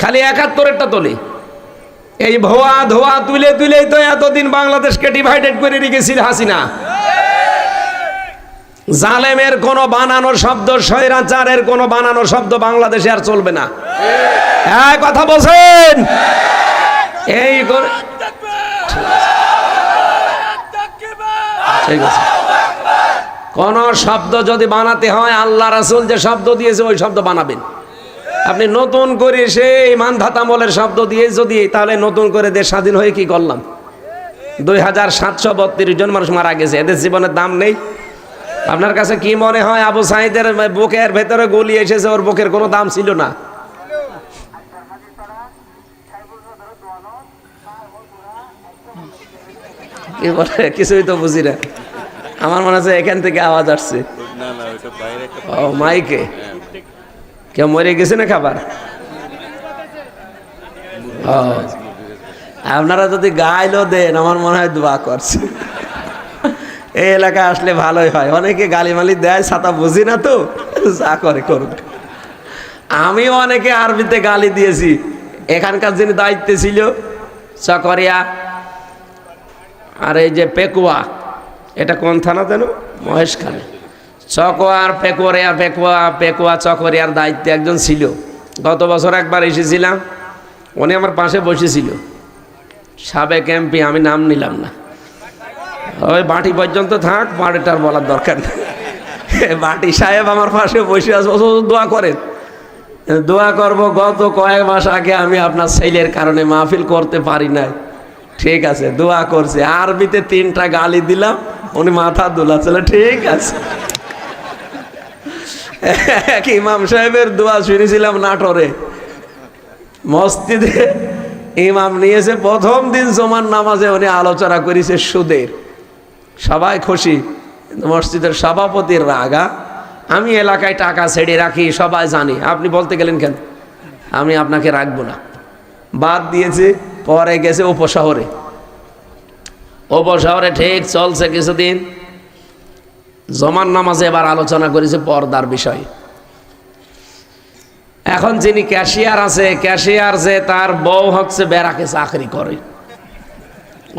খালি 71-এরটা তোলে। এই ভুয়া ধোয়া তুলে তুলেই তো এতদিন বাংলাদেশকে ডিভাইডেড করে রেখেছিল হাসিনা। জালেমের কোনো বানানো শব্দ, স্বৈরাচারের কোনো বানানো শব্দ বাংলাদেশে আর চলবে না। হ্যাঁ, কথা বলছেন? এই ঠিক আছে, কোন শব্দ যদি বানাতে হয় আল্লাহ রাসূল যে শব্দ দিয়েছে ওই শব্দ বানাবেন। আপনি নতুন করে সেই মানধাতামলের শব্দ দিয়ে যদি, তাহলে নতুন করে দেশ স্বাধীন হয়ে কি করলাম? 2732 জন মানুষ মারা গেছে, এদের জীবনের দাম নেই। আপনার কাছে কি মনে হয় আবু সাঈদের বুকের ভেতরে গুলি এসেছে, ওর বুকের কোনো দাম ছিল না? কি বলে কিছুই তো বুঝি না। আমার মনে হচ্ছে এখান থেকে আওয়াজ আসছে। ও মাইকে কেউ মরে গেছে না খাবার? আপনারা যদি গাইলো দেন আমার মনে হয় দোয়া করছে। এই এলাকায় আসলে ভালোই হয়। অনেকে গালিমালি দেয়, ছাতা বুঝি না তো, যা করে করুক। আমিও অনেকে আরবিতে গালি দিয়েছি। এখানকার যিনি দায়িত্বে ছিল চকরিয়া, আর এই যে পেকুয়া, এটা কোন থানা যেন? মহেশখালী। চকোয়ার পেকুয়া, পেকুয়া চকরিয়ার দায়িত্বে একজন ছিল। গত বছর একবার এসেছিলাম, উনি আমার পাশে বসেছিল, সাবেক এমপি, আমি নাম নিলাম না। ওই বাটি পর্যন্ত থাক, বাটিটার বলার দরকার নেই। বাটি সাহেব আমার পাশে বসে আছে, দোয়া করেন। দোয়া করব, গত কয়েক মাস আগে আমি আপনার ছেলের কারণে মাহফিল করতে পারি নাই। ঠিক আছে, দোয়া করছে। আরবিতে 3টা গালি দিলাম, উনি মাথা দুলাচ্ছিল। ঠিক আছে। এক ইমাম সাহেবের দোয়া শুনেছিলাম নাটোরে মসজিদে, ইমাম নিয়েছে প্রথম দিন জুমার নামাজে, উনি আলোচনা করেছে সুদের। সবাই খুশি, মসজিদের সভাপতির রাগা। আমি এলাকায় টাকা ছেড়ে রাখি, সবাই জানি। আপনি বলতে গেলেন কেন? আমি আপনাকে রাখবো না, বাদ দিয়েছে। পরে গেছে উপশহরে, উপশহরে ঠিক চলছে কিছুদিন। জমান নামাজে এবার আলোচনা করেছে পর্দার বিষয়। এখন যিনি ক্যাশিয়ার আছে, ক্যাশিয়ার যে তার বউ হচ্ছে ব্যারাকে চাকরি করে,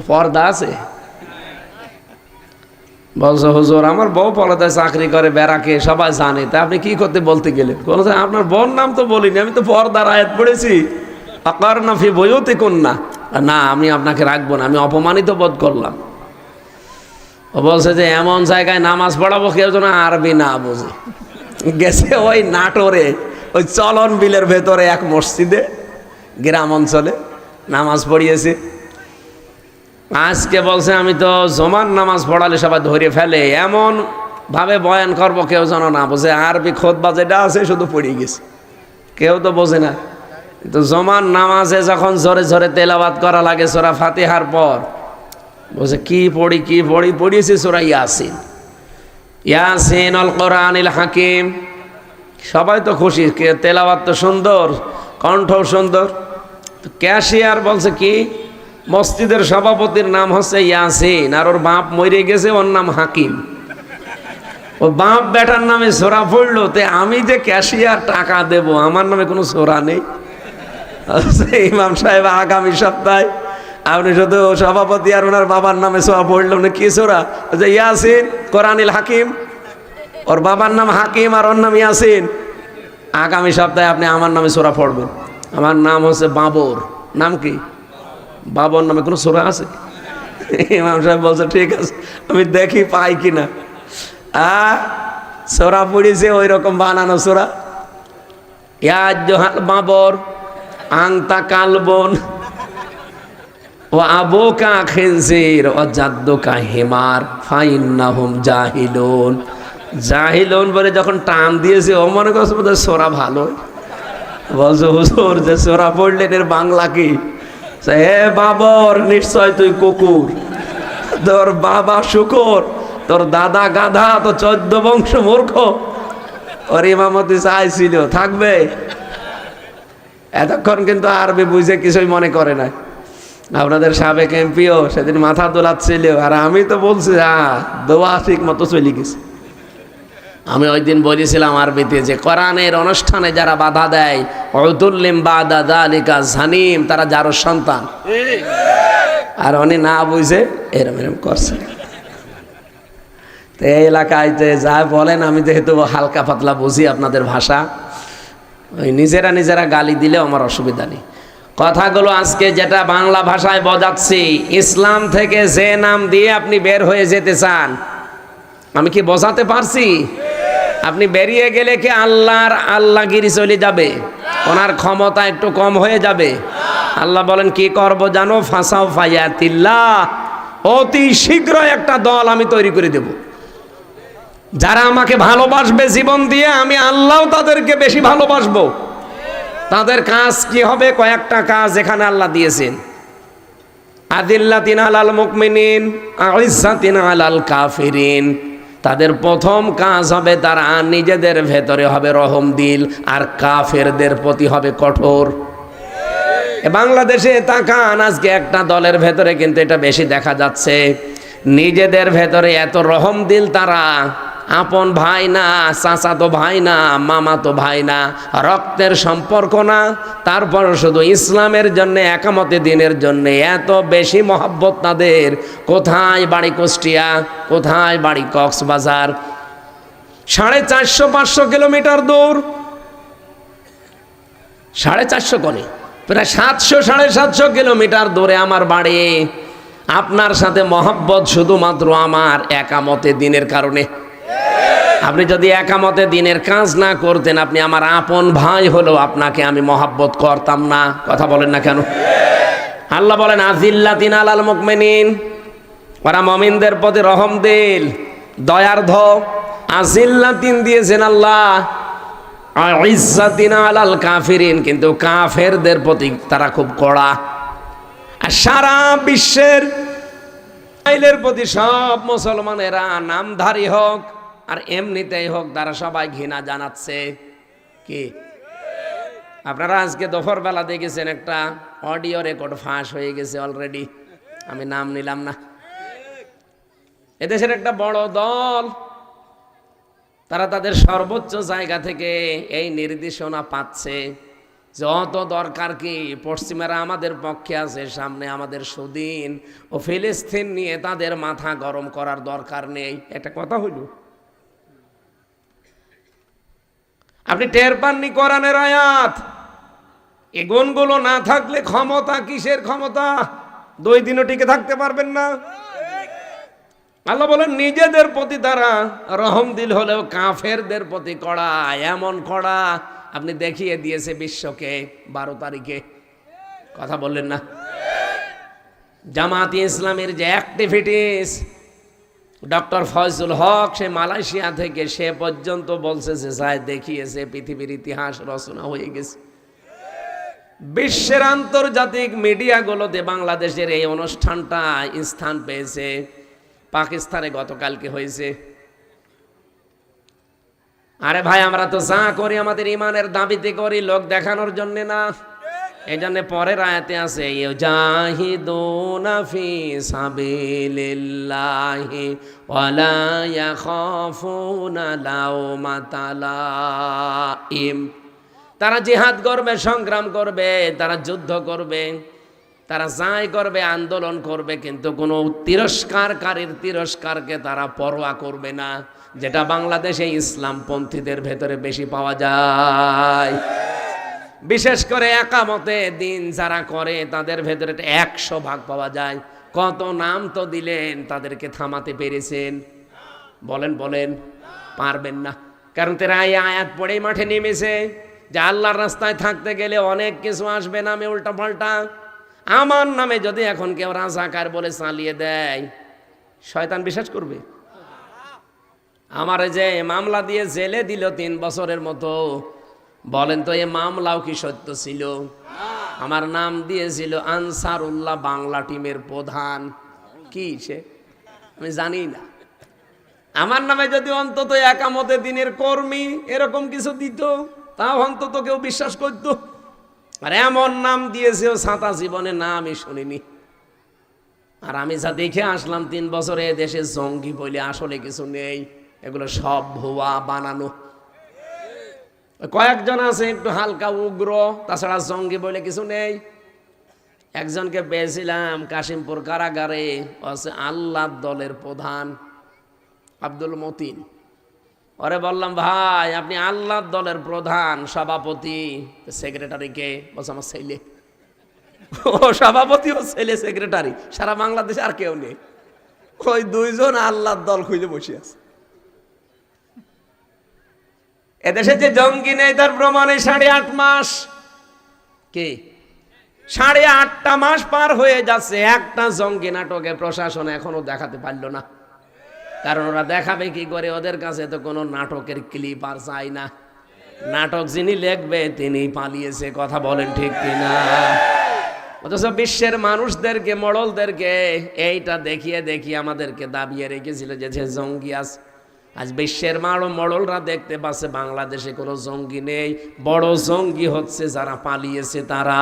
পর্দা আছে। বলছে হুজুর আমার বউ পর্দায় চাকরি করে, ব্যারাকে, সবাই জানে। তা আপনি কি করতে বলতে গেলেন? বলছে আপনার বোন নাম তো বলিনি, আমি তো পর্দার আয়াত পড়েছি, আকারনা ফি বুয়ুতিকুন্না। না, আমি আপনাকে রাখবো না, আমি অপমানিত বোধ করলাম। ও বলছে যে এমন জায়গায় নামাজ পড়াবো কেউ যেন আরবি না বুঝে। গেছে ওই নাটোরে ওই চলন বিলের ভেতরে এক মসজিদে গ্রাম অঞ্চলে নামাজ পড়িয়েছে। আজকে বলছে আমি তো জমান নামাজ পড়ালে সবাই ধরে ফেলে, এমন ভাবে বয়ান করবো কেউ যেন না বোঝে। আরবি খোদবা যেটা আছে শুধু পড়িয়ে গেছে, কেউ তো বোঝে না। কিন্তু জমান নামাজে যখন জোরে জোরে তেলাওয়াত করা লাগে সূরা ফাতিহার পর, বলছে কি পড়িয়েছি সূরা ইয়াসিন। ইয়াসিন আল কোরআনিল হাকিম। সবাই তো খুশি, তেলাওয়াত তো সুন্দর, কণ্ঠ সুন্দর। ক্যাশিয়ার বলছে কি মসজিদের সভাপতির নাম হচ্ছে ইয়াসিন, আর ওর বাপ মরে গেছে, ওর নাম হাকিম। ও বাপ বেটার নামে সূরা পড়লো, তে আমি যে ক্যাশিয়ার টাকা দেব, আমার নামে কোনো সূরা নেই। ইমাম সাহেব আগামী সপ্তাহে আপনি শুধু সভাপতি আর ওনার বাবার নামে সূরা পড়লো না, কি সূরা? যে ইয়াসিন কোরআনিল হাকিম, ওর বাবার নাম হাকিম আর ওর নাম ইয়াসিন। আগামী সপ্তাহে আপনি আমার নামে সূরা পড়বেন। আমার নাম হচ্ছে বাবর। নাম কি? বাবর নামে কোনো সূরা আছে? ইমাম সাহেব বলছে ঠিক আছে, আমি দেখি পাই কিনা। সূরা পড়েছে ওই রকম বানানো সূরা। ইয়া আইয়ুহাল বাবর আনতা কালবন ও আবুকা খিনজির ও জাদ্দুকা হিমার ফাইন্নাহুম জাহিলুন। জাহিলুন বলে যখন টান দিয়েছে ও মনে করছে বোধহয় সূরা ভালো। বলছে হুজুর যে সূরা পড়লেন এর বাংলা কি? হে বাবর নিশ্চয় তুই কুকুর, তোর বাবা শুকর, তোর দাদা গাধা, তো 14 বংশ মূর্খ। ওর ইমামতি চাইছিল থাকবে। এতক্ষণ কিন্তু আরবি বুঝে কিছুই মনে করে না। আপনাদের সাবেক এমপিও সেদিন মাথা দোলাচ্ছিল, আর আমি তো বলছি দোয়া ঠিক মতো চলে গেছে। আমি ওই দিন বলেছিলাম আরবিতে যে কোরআনের অনুষ্ঠানে যারা বাধা দেয়, উতুল্লিম বাদা যালিকা জানিম, তারা যার সন্তান। আর উনি না বুঝে এরম করছে। তো এই এলাকায় যে যা বলেন, আমি যেহেতু হালকা পাতলা বুঝি আপনাদের ভাষা, ওই নিজেরা গালি দিলেও আমার অসুবিধা নেই। কথাগুলো আজকে যেটা বাংলা ভাষায় বোঝাচ্ছি, ইসলাম থেকে যে নাম দিয়ে আপনি বের হয়ে যেতে চান, আমি কি বোঝাতে পারছি? আপনি বেরিয়ে গেলে কি আল্লাহগিরি চলে যাবে? ওনার ক্ষমতা একটু কম হয়ে যাবে? আল্লাহ বলেন কি করব জানো? ফাসাও ফায়াতিল্লাহ, অতি শীঘ্র একটা দল আমি তৈরি করে দেব, যারা আমাকে ভালোবাসবে জীবন দিয়ে, আমি আল্লাহ তাদেরকে বেশি ভালোবাসবো। তাদের কাজ কি হবে? কয়েকটা কাজ এখানে আল্লাহ দিয়েছেন। আদিল্লাতিন আলাল মুমিনিন আইজ্জাতিন আলাল কাফিরিন। তাদের প্রথম কাজ হবে তারা নিজেদের ভেতরে হবে রহম দিল, আর কাফেরদের প্রতি হবে কঠোর। বাংলাদেশে তাকান, আজকে একটা দলের ভেতরে কিন্তু এটা বেশি দেখা যাচ্ছে। নিজেদের ভেতরে এত রহম দিল, তারা আপন ভাই না, চাচাতো ভাই না, মামাতো ভাই না, রক্তের সম্পর্ক না, তারপর শুধু ইসলামের জন্য, একামতে দিনের জন্য এত বেশি মহব্বত তাদের। কোথায় বাড়ি কুষ্টিয়া, কোথায় বাড়ি কক্সবাজার, 450-500 কিলোমিটার দূর, 450 করে প্রায় 700-750 কিলোমিটার দূরে আমার বাড়ি। আপনার সাথে মহব্বত শুধুমাত্র আমার একামতে দিনের কারণে। আপনি যদি একামতে দিনের কাজ না করতেন, আপনি আমার আপন ভাই হলেও আপনাকে আমি মহব্বত করতাম না। কথা বলেন না কেন? আল্লাহ বলেন আজিল্লাতিন আলাল মুমিনিন, ওরা মুমিনদের প্রতি রহম দিল, দয়ার্ধ। আজিল্লাতিন দিয়েছেন আল্লাহ, ইজ্জাতিন আলাল কাফিরিন, কিন্তু কাফেরদের প্রতি তারা খুব কড়া। আর সারা বিশ্বের প্রতি সব মুসলমানেরা নামধারী হোক আর এমনিতেই হোক, তারা সবাই ঘৃণা জানাচ্ছে। কি আপনারা আজকে দুপুর বেলা দেখেছেন একটা অডিও রেকর্ড ফাঁস হয়ে গেছে অলরেডি, আমি নাম নিলাম না। এদেশের একটা বড় দল, তারা তাদের সর্বোচ্চ জায়গা থেকে এই নির্দেশনা পাচ্ছে, যত দরকার কি পশ্চিমারা আমাদের পক্ষে আছে, সামনে আমাদের সুদিন ও ফিলিস্তিন নিয়ে তাদের মাথা গরম করার দরকার নেই। একটা কথা হইল, আপনি টের পাননি কোরআনের আয়াত? এই গুণগুলো না থাকলে ক্ষমতা কিসের ক্ষমতা? 2 দিনও টিকে থাকতে পারবেন না। আল্লাহ বলেন নিজেদের প্রতি তারা রহম দিল হলেও কাফেরদের প্রতি কড়া, এমন কড়া আপনি দেখিয়ে দিয়েছে বিশ্বকে 12 তারিখে। কথা বললেন না? জামাতে ইসলামের যে অ্যাক্টিভিটিস, ডক্টর ফয়জুল হক সে মালয়েশিয়া থেকে সে পর্যন্ত বলছে যে সাহেব দেখিয়েছে পৃথিবীর ইতিহাস রচনা হয়ে গেছে। বিশ্বের আন্তর্জাতিক মিডিয়াগুলোতে বাংলাদেশের এই অনুষ্ঠানটা স্থান পেয়েছে। পাকিস্তানে গতকালকে হয়েছে। আরে ভাই, আমরা তো যা করি আমাদের ইমানের দাবিতে করি, লোক দেখানোর জন্য না। এই জন্য পরের আয়াতে আছে ইউজাহিদুনা ফি সাবিলিল্লাহি ওয়ালা ইয়াখাফুনা লাওমাতা লাইম। তারা জিহাদ করবে, সংগ্রাম করবে, তারা যুদ্ধ করবে, তারা যাই করবে, আন্দোলন করবে, কিন্তু কোনো তিরস্কারকারীর তিরস্কারকে তারা পরোয়া করবে না, যেটা বাংলাদেশে ইসলামপন্থীদের ভেতরে বেশি পাওয়া যায়। বিশেষ করে একামতে দিন যারা করে তাদের ভেতরে 100% পাওয়া যায়। কত নাম তো দিলেন, তাদেরকে থামাতে পেরেছেন? বলেন বলেন, পারবেন না। কারণ তারা এই আয়াত পড়েই মাঠে নেমেছে যে আল্লাহর রাস্তায় থাকতে গেলে অনেক কিছু আসবে নামে উল্টা পাল্টা। আমার নামে যদি এখন কেউ রাজাকার বলে চালিয়ে দেয়, শয়তান বিশ্বাস করবে? আমার যে মামলা দিয়ে জেলে দিল 3 বছরের মতো, বলেন তো এই মামলাও কি সত্য ছিল? আমার নাম দিয়েছিল আনসারুল্লাহ বাংলা টিমের প্রধান। কি সে আমি জানি না। আমার নামে যদি অন্তত একামতে দিনের কর্মী এরকম কিছু দিত, তাও অন্তত কেউ বিশ্বাস করত। আর এমন নাম দিয়েছে ও ছাতা জীবনে না আমি শুনিনি। আর আমি যা দেখে আসলাম 3 বছরে দেশে জঙ্গি বলে আসলে কিছু নেই, এগুলো সব ভুয়া বানানো। কয়েকজন আছে একটু হালকা উগ্র, তাছাড়া জঙ্গি বলে কিছু নেই। একজনকে পেয়েছিলাম কাশিমপুর কারাগারে, আছে আল্লাহ দলের প্রধান আব্দুল মতিন। ওরে বললাম ভাই আপনি আল্লাহ দলের প্রধান, সভাপতি, সেক্রেটারিকে? বলছে আমার ছেলে। ও সভাপতি ও ছেলে সেক্রেটারি, সারা বাংলাদেশে আর কেউ নেই। ওই 2 জন আল্লাহর দল খুঁজে বসে আছে। এদেশে যে জঙ্গি নেই তার প্রমাণে 8.5 মাস, কি 8.5টা মাস পার হয়ে যাচ্ছে, একটা জঙ্গি নাটকে প্রশাসন এখনো দেখাতে পারলো না। কারণ ওরা দেখাবে কি করে? ওদের কাছে তো কোনো নাটকের ক্লিপ আর চাই না। নাটক যিনি লিখবে তিনি পালিয়েছে। কথা বলেন ঠিক কিনা? অথচ বিশ্বের মানুষদেরকে, মডলদেরকে এইটা দেখিয়ে দেখিয়ে আমাদেরকে দাবিয়ে রেখেছিল যে জঙ্গি আছে। আজ বিশ্বের মডলরা দেখতে পাচ্ছে বাংলাদেশে কোনো জঙ্গি নেই। বড় জঙ্গি হচ্ছে যারা পালিয়েছে তারা।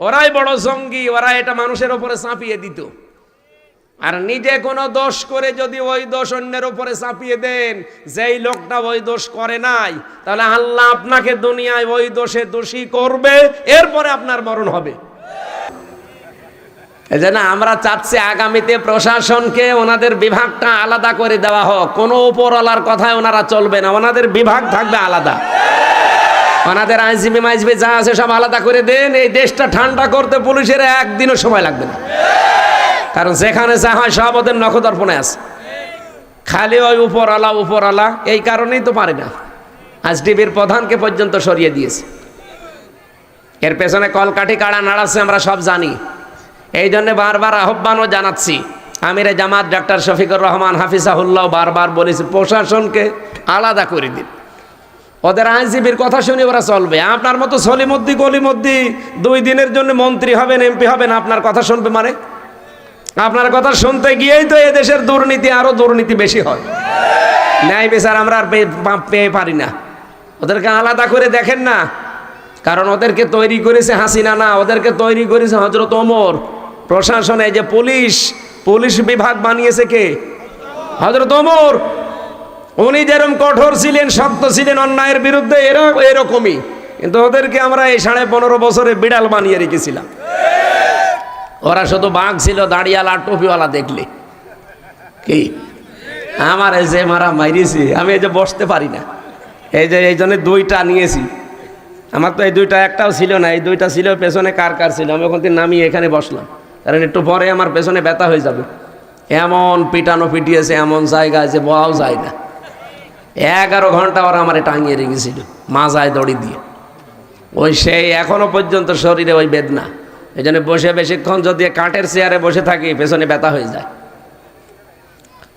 ওরাই বড় জঙ্গি। ওরা এটা মানুষের উপরে চাপিয়ে দিত। আর নিজে কোনো দোষ করে যদি ওই দোষ অন্যের উপরে চাপিয়ে দেন, যেই লোকটা ওই দোষ করে নাই, তাহলে আল্লাহ আপনাকে দুনিয়ায় ওই দোষে দোষী করবে, এরপরে আপনার মরণ হবে। এজন্য আমরা চাচ্ছি আগামীতে প্রশাসনকে ওনাদের বিভাগটা আলাদা করে দেওয়া হোক। কোনো উপরওয়ালার কথায় ওনারা চলবে না, ওনাদের বিভাগ থাকবে আলাদা। ওনাদের আইনজীবী মাইজবি যা আছে সব আলাদা করে দেন। এই দেশটা ঠান্ডা করতে পুলিশের একদিনও সময় লাগবে না। কারণ যেখানে যা হয় সব ওদের নখদর্পণে আছে। খালি ওই উপরওয়ালা উপরওয়ালা, এই কারণেই তো পারে না। আজ ডিবির প্রধানকে পর্যন্ত সরিয়ে দিয়েছে। এর পেছনে কলকাঠি কাড়া নাড়াচ্ছে আমরা সব জানি। এই জন্য বারবার আহ্বানও জানাচ্ছি। আমিরে জামাত ডক্টর শফিকুর রহমান হাফিজাহুল্লাহ বারবার বলেছে প্রশাসনকে আলাদা করে দিন। ওদের আইনজীবীর কথা শুনে ওরা চলবে। আপনার মতো সলিমুদ্দি গলিমুদ্দি 2 দিনের জন্য মন্ত্রী হবেন, এমপি হবেন, আপনার কথা শুনবে? মানে আপনার কথা শুনতে গিয়েই তো এদেশের দুর্নীতি, আরো দুর্নীতি বেশি হয়। ন্যায় বিচার আমরা আর পেয়ে পারি না। ওদেরকে আলাদা করে দেখেন না। কারণ ওদেরকে তৈরি করেছে হাসিনা না, ওদেরকে তৈরি করেছে হযরত ওমর। প্রশাসনে যে পুলিশ বিভাগ বানিয়েছে কে? হযরত ওমর। উনি যেরকম কঠোর ছিলেন, শক্ত ছিলেন অন্যায়ের বিরুদ্ধে, এরা এরকমই। কিন্তু ওদেরকে আমরা এই 15.5 বছরে বিড়াল বানিয়ে রেখেছিলাম। ওরা শুধু বাঘ ছিল, দাড়িওয়ালা টুপিওয়ালা দেখলে। কি আমার এই যে মারা মাইরেছি, আমি এই যে বসতে পারি না, এই জন্য 2টা নিয়েছি। আমার তো এই 2টা একটাও ছিল না, এই 2টা ছিল পেছনে কার ছিল। আমি ওখান থেকে নামিয়ে এখানে বসলাম, কারণ একটু পরে আমার পেছনে ব্যথা হয়ে যাবে। এমন পিটানো পিটিয়েছে, এমন জায়গায় যে বলাও যায় না। 11 ঘন্টা ওরা আমারে টাঙিয়ে রেখেছিল মাজায় দড়ি দিয়ে। ওই সেই এখনো পর্যন্ত শরীরে ওই বেদনা। এই জন্য বসে বেশিক্ষণ যদি কাঠের চেয়ারে বসে থাকি পেছনে ব্যথা হয়ে যায়।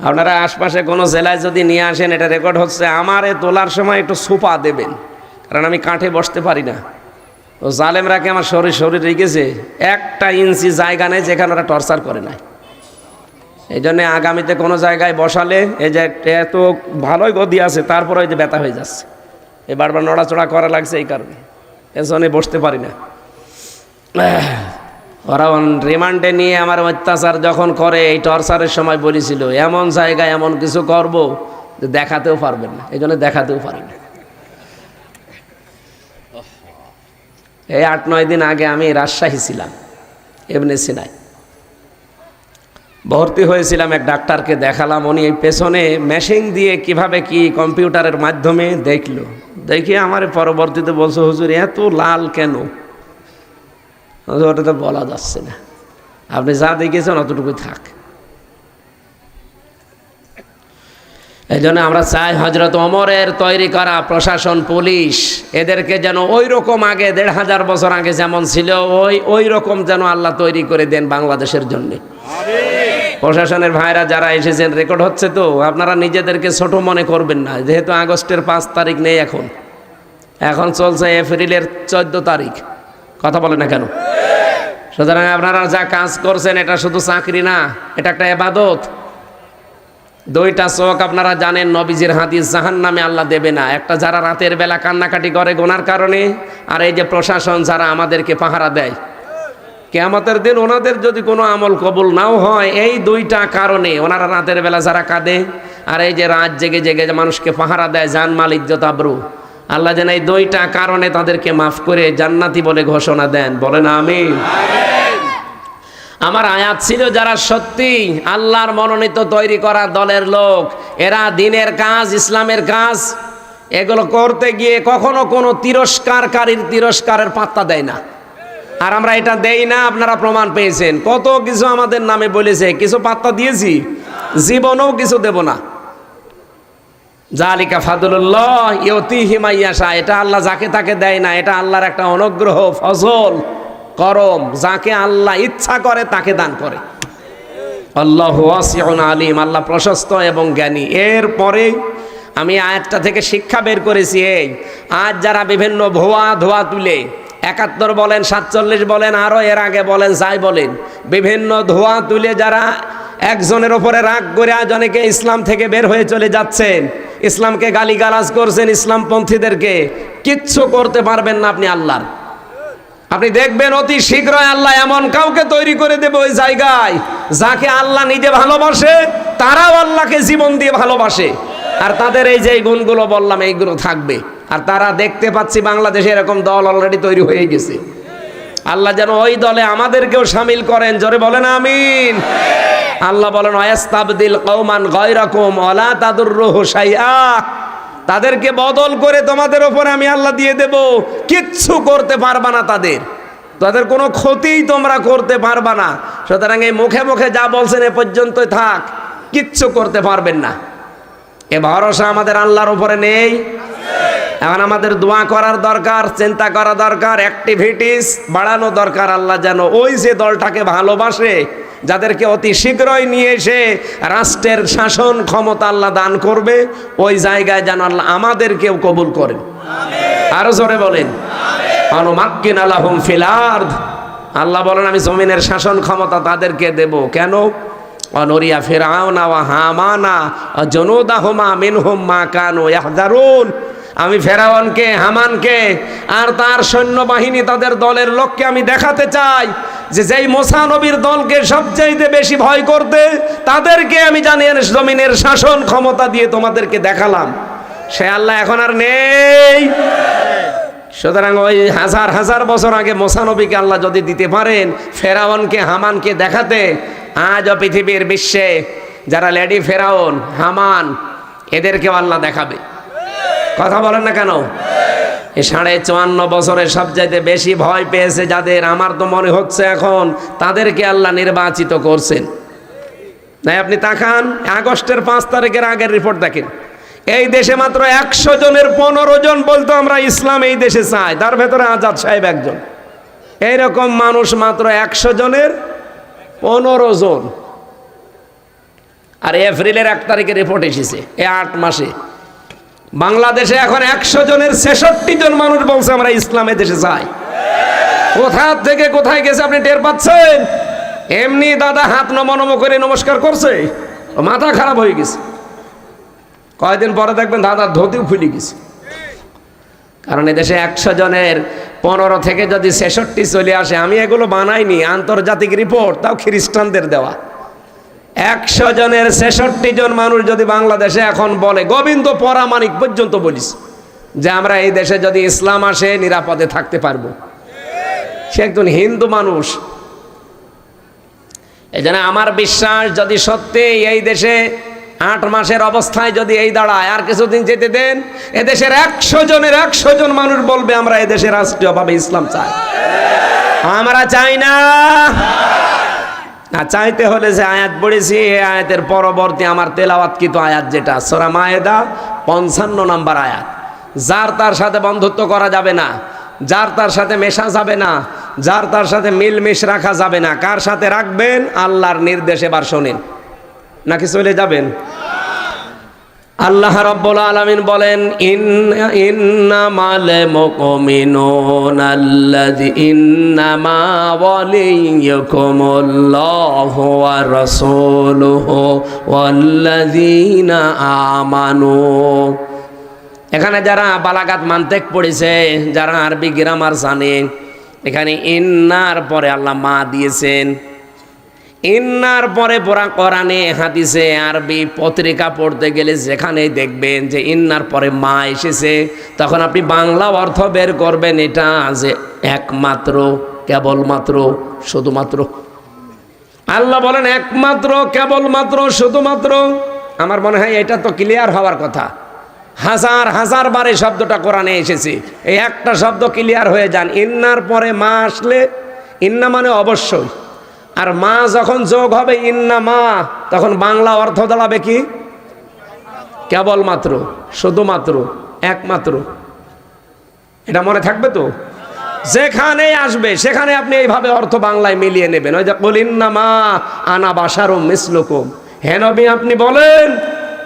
আপনারা আশপাশে কোনো জেলায় যদি নিয়ে আসেন, এটা রেকর্ড হচ্ছে, আমারে তোলার সময় একটু সোফা দেবেন, কারণ আমি কাঠে বসতে পারি না। ও জালেমরাকে আমার শরীর রেখেছে, 1 ইঞ্চি জায়গা নেই যেখানে ওরা টর্চার করে নাই। এই জন্যে আগামীতে কোনো জায়গায় বসালে, এই যে এত ভালোই গদি আছে তারপরে ওই যে ব্যথা হয়ে যাচ্ছে, এই বারবার নড়াচড়া করা লাগছে, এই কারণে এজন্য বসতে পারি না। ওরা রিমান্ডে নিয়ে আমার অত্যাচার যখন করে, এই টর্চারের সময় বলেছিল এমন জায়গায় এমন কিছু করব যে দেখাতেও পারবেন না, এই জন্য দেখাতেও পারি না। এই 8-9 দিন আগে আমি রাজশাহী ছিলাম, এমনি সিনাই ভর্তি হয়েছিলাম। এক ডাক্তারকে দেখালাম, উনি এই পেছনে মেশিন দিয়ে কিভাবে কি কম্পিউটারের মাধ্যমে দেখলো, দেখে আমার পরবর্তীতে বলছে, হুজুর এত লাল কেন? ওটা তো বলা যাচ্ছে না, আপনি যা দেখেছেন অতটুকুই থাক। এই জন্য আমরা চাই হযরত ওমরের তৈরি করা প্রশাসন, পুলিশ, এদেরকে যেন ওই রকম আগে 1500 বছর আগে যেমন ছিল ওই রকম যেন আল্লাহ তৈরি করে দেন বাংলাদেশের জন্য। প্রশাসনের ভাইরা যারা এসেছেন, রেকর্ড হচ্ছে তো, আপনারা নিজেদেরকে ছোট মনে করবেন না, যেহেতু আগস্টের 5 তারিখ নেই, এখন চলছে এপ্রিলের 14 তারিখ। কথা বলে না কেন? সুতরাং আপনারা যা কাজ করছেন এটা শুধু চাকরি না, এটা একটা ইবাদত। 2টা চোখ আপনারা জানেন, নবীজির হাদিস, জাহান্নামে আল্লাহ দেবে না। একটা যারা রাতের বেলা কান্নাকাটি করে গুনার কারণে, আর এই যে প্রশাসন যারা আমাদেরকে পাহারা দেয়, কিয়ামতের দিন ওনাদের যদি কোনো আমল কবুল নাও হয়, এই 2টা কারণে, ওনারা রাতের বেলা যারা কাঁদে, আর এই যে রাত জেগে জেগে যে মানুষকে পাহারা দেয়, জানমাল ইজ্জত আবরু, আল্লাহ যেন এই 2টা কারণে তাদেরকে মাফ করে জান্নাতি বলে ঘোষণা দেন। বলেন আমিন। আমার আয়াত ছিল, যারা সত্যি আল্লাহর মনোনীত তৈরি করা দলের লোক, এরা দ্বীনের কাজ, ইসলামের কাজ, এগুলো করতে গিয়ে কখনো কোনো তিরস্কারকারীর তিরস্কারের পাত্তা দেয় না। আর আমরা এটা দেই না, আপনারা প্রমাণ পেয়েছেন। কত কিছু আমাদের নামে বলেছে, কিছু পাত্তা দিয়েছি? জীবনেও কিছু দেব না। জালিকা ফাদলুল্লাহ ইউতিহি মান ইয়াশা, এটা আল্লাহ যাকে তাকে দেয় না, এটা আল্লাহর একটা অনুগ্রহ, ফজল, করম, যাকে আল্লাহ ইচ্ছা করে তাকে দান করে। আল্লাহু ওয়াসিউন আলিম, আল্লাহ প্রশস্ত এবং জ্ঞানী। এরপরে আমি আয়াতটা থেকে শিক্ষা বের করেছি, এই আজ যারা বিভিন্ন ধোয়া তুলে 71 বলেন, 47 বলেন, আরও এর আগে বলেন, যাই বলেন, বিভিন্ন ধোয়া তুলে যারা একজনের ওপরে রাগ করে আজ অনেকে ইসলাম থেকে বের হয়ে চলে যাচ্ছেন, ইসলামকে গালিগালাজ করছেন, ইসলামপন্থীদেরকে, কিচ্ছু করতে পারবেন না আপনি আল্লাহর। আপনি দেখবেন অতি শীঘ্রই আল্লাহ এমন কাউকে তৈরি করে দেবে ওই জায়গায়, যাকে আল্লাহ নিজে ভালোবাসে, তারাও আল্লাহকে জীবন দিয়ে ভালোবাসে, আর তাদের এই যে গুণগুলো বললাম এইগুলো থাকবে। আর তারা দেখতে পাচ্ছি বাংলাদেশে এরকম দল অলরেডি তৈরি হয়ে গেছে। আল্লাহ যেন ওই দলে আমাদেরকেও শামিল করেন, জোরে বলেন আমিন। আল্লাহ বলেন, ওয়াস্তাবদিল কওমান গায়রাকুম ওয়ালা তাদুররুহু শাইআ, তাদেরকে বদল করে তোমাদের উপরে আমি আল্লাহ দিয়ে দেব, কিচ্ছু করতে পারবা না, তাদের কোনো ক্ষতিই তোমরা করতে পারবা না। সুতরাং এই মুখে মুখে যা বলছেন এ পর্যন্তই থাক, কিচ্ছু করতে পারবেন না। এ ভরসা আমাদের আল্লাহর উপরে নেই। এখন আমাদের দোয়া করার দরকার, চিন্তা করা দরকার, অ্যাক্টিভিটিস বাড়ানো দরকার। আল্লাহ যেন ওই যে দলটাকে ভালোবাসে, যাদেরকে অতি শীঘ্রই নিয়ে এসে রাষ্ট্রের শাসন ক্ষমতা আল্লাহ দান করবে, ওই জায়গায় যেন আল্লাহ আমাদেরকেও কবুল করেন। আরো জোরে বলেন, অনুমাক্কিন লাহুম ফিল আরদ, আল্লাহ বলেন আমি জমিনের শাসন ক্ষমতা তাদেরকে দেব। কেন? অনরিয়া ফিরআউনা ওয়া হামানা ওয়া জুনুদাহুমা মিনহুম মা কানু ইয়াহযারুন, আমি ফেরাউনকে, হামানকে আর তার সৈন্যবাহিনী, তাদের দলের লোককে আমি দেখাতে চাই যে যেই মুসা নবীর দলকে সবচাইতে বেশি ভয় করতে, তাদেরকে আমি জানিয়ে জমিনের শাসন ক্ষমতা দিয়ে তোমাদেরকে দেখালাম। সে আল্লাহ এখন আর নেই। সুতরাং ওই হাজার বছর আগে মুসা নবীকে আল্লাহ যদি দিতে পারেন ফেরাউনকে, হামানকে দেখাতে, আজও পৃথিবীর বিশ্বে যারা লেডি ফেরাউন, হামান, এদেরকেও আল্লাহ দেখাবে। কথা বলেন না কেন? এই 54.5 বছরে সবচাইতে বেশি ভয় পেয়েছে যাদের, আমার তো মনে হচ্ছে এখন তাদেরকে আল্লাহ নির্বাচিত করছেন। নাই আপনি তাকান আগস্টের 5 তারিখের আগের রিপোর্ট দেখেন, এই দেশে মাত্র 100 জনের 15 জন বলতো আমরা ইসলাম এই দেশে চাই, তার ভেতরে আজাদ সাহেব একজন। এইরকম মানুষ মাত্র 100 জনের 15 জন। আর এপ্রিলের 1 তারিখে রিপোর্ট এসেছে এই 8 মাসে বাংলাদেশে এখন 100 জনের 66 জন মানুষ বলছে আমরা ইসলামে দেশে চাই। কোথা থেকে কোথায় গেছে আপনি টের পাচ্ছেন? এমনি দাদা হাত নমো করে নমস্কার করছে, মাথা খারাপ হয়ে গেছে। কয়েকদিন পরে দেখবেন দাদার ধুতিও খুলে গেছে। কারণ এদেশে 100 জনের 15 থেকে যদি 66 চলে আসে, আমি এগুলো বানাইনি, আন্তর্জাতিক রিপোর্ট, তাও খ্রিস্টানদের দেওয়া। 100 জনের 66 জন মানুষ যদি বাংলাদেশে এখন বলে, গোবিন্দ পরামানিক পর্যন্ত বলিস যে আমরা এই দেশে যদি ইসলাম আসে নিরাপদে থাকতে পারবো, সে একজন হিন্দু মানুষ। এই জন্য আমার বিশ্বাস যদি সত্যি এই দেশে 8 মাসের অবস্থায় যদি এই দাঁড়ায়, আর কিছুদিন যেতে দেন, এদেশের 100 জনের 100 জন মানুষ বলবে আমরা এদেশে রাষ্ট্রীয়ভাবে ইসলাম চাই। আমরা চাই না। না চাইতে হলে যে আয়াত পড়েছি, এই আয়াতের পরবর্তী আমার তেলাওয়াতকৃত আয়াত যেটা সূরা মায়েদা 55 নম্বর আয়াত, যার তার সাথে বন্ধুত্ব করা যাবে না, যার তার সাথে মেশা যাবে না, যার তার সাথে মিলমিশ রাখা যাবে না। কার সাথে রাখবেন? আল্লাহর নির্দেশ। এবার শোনেন, নাকি চলে যাবেন? আল্লাহ রাব্বুল আলামিন বলেন, ইন্নামাল মুমিনুনা ইন্নামা ওয়ালিয়্যুকুমুল্লাহু ওয়া রাসূলুহু ওয়াল্লাযীনা আমানু। এখানে যারা বালাগাত মান্তেক পড়েছে, যারা আরবি গ্রামার জানে, এখানে ইন্নার পরে আল্লাহ মা দিয়েছেন। ইন্নার পরে পড়া কোরআনে হাদিসে আরবি পত্রিকা পড়তে গেলে যেখানে দেখবেন যে ইন্নার পরে মা এসেছে, তখন আপনি বাংলা অর্থ বের করবেন এটা যে একমাত্র, কেবলমাত্র, শুধুমাত্র। আল্লাহ বলেন একমাত্র, কেবলমাত্র, শুধুমাত্র। আমার মনে হয় এটা তো ক্লিয়ার হওয়ার কথা। হাজার হাজার বারে শব্দটা কোরআনে এসেছে, এই একটা শব্দ ক্লিয়ার হয়ে যান। ইন্নার পরে মা আসলে, ইন্না মানে অবশ্যই, আর মা যখন যোগ হবে ইন্না মা, তখন বাংলা অর্থ দাঁড়াবে কি? কেবলমাত্র, শুধুমাত্র, একমাত্র। এটা মনে থাকবে তো? যেখানে আসবে সেখানে আপনি এইভাবে অর্থ বাংলায় মিলিয়ে নেবেন। ওই যে কুল ইন্নামা আনা বাশারুম মিসলুকুম, হে নবী আপনি বলেন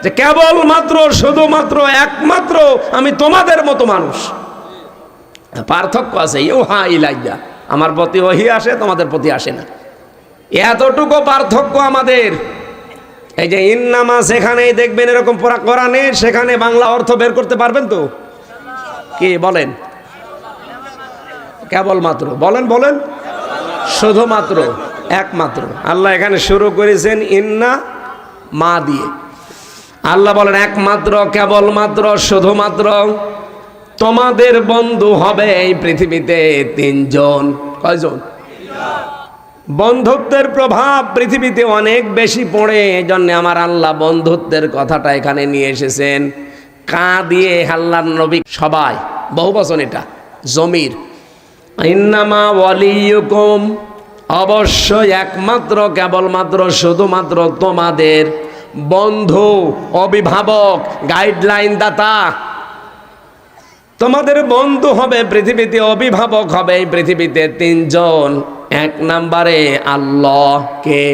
যে কেবলমাত্র, শুধুমাত্র, একমাত্র আমি তোমাদের মতো মানুষ। পার্থক্য আছে, ইউহা ইলাইয়া, আমার প্রতি ওহী আসে, তোমাদের প্রতি আসে না, এতটুকু পার্থক্য আমাদের। এই যে ইন্নামা সেখানেই দেখবেন এরকম পড়া কোরআনে, সেখানে বাংলা অর্থ বের করতে পারবেন তো? কি বলেন? কেবলমাত্র বলেন, বলেন, শুধুমাত্র, একমাত্র। আল্লাহ এখানে শুরু করেছেন ইন্না মা দিয়ে। আল্লাহ বলেন একমাত্র, কেবলমাত্র, শুধুমাত্র তোমাদের বন্ধু হবে এই পৃথিবীতে 3 জন। কয়জন? বন্ধুত্বের প্রভাব পৃথিবীতে অনেক বেশি পড়ে, এজন্য আমার আল্লাহ বন্ধুত্বের কথাটা এখানে নিয়ে এসেছেন। কা দিয়ে আল্লাহর নবী সবাই, বহু বচন এটা, জমির। ইন্নামা ওয়ালিয়ুকুম, অবশ্যই, একমাত্র, কেবলমাত্র, শুধুমাত্র তোমাদের বন্ধু, অভিভাবক, গাইডলাইন দাতা। তোমাদের বন্ধু হবে পৃথিবীতে, অভিভাবক হবে এই পৃথিবীতে 3 জন। 1 নম্বরে আল্লাহ, কে?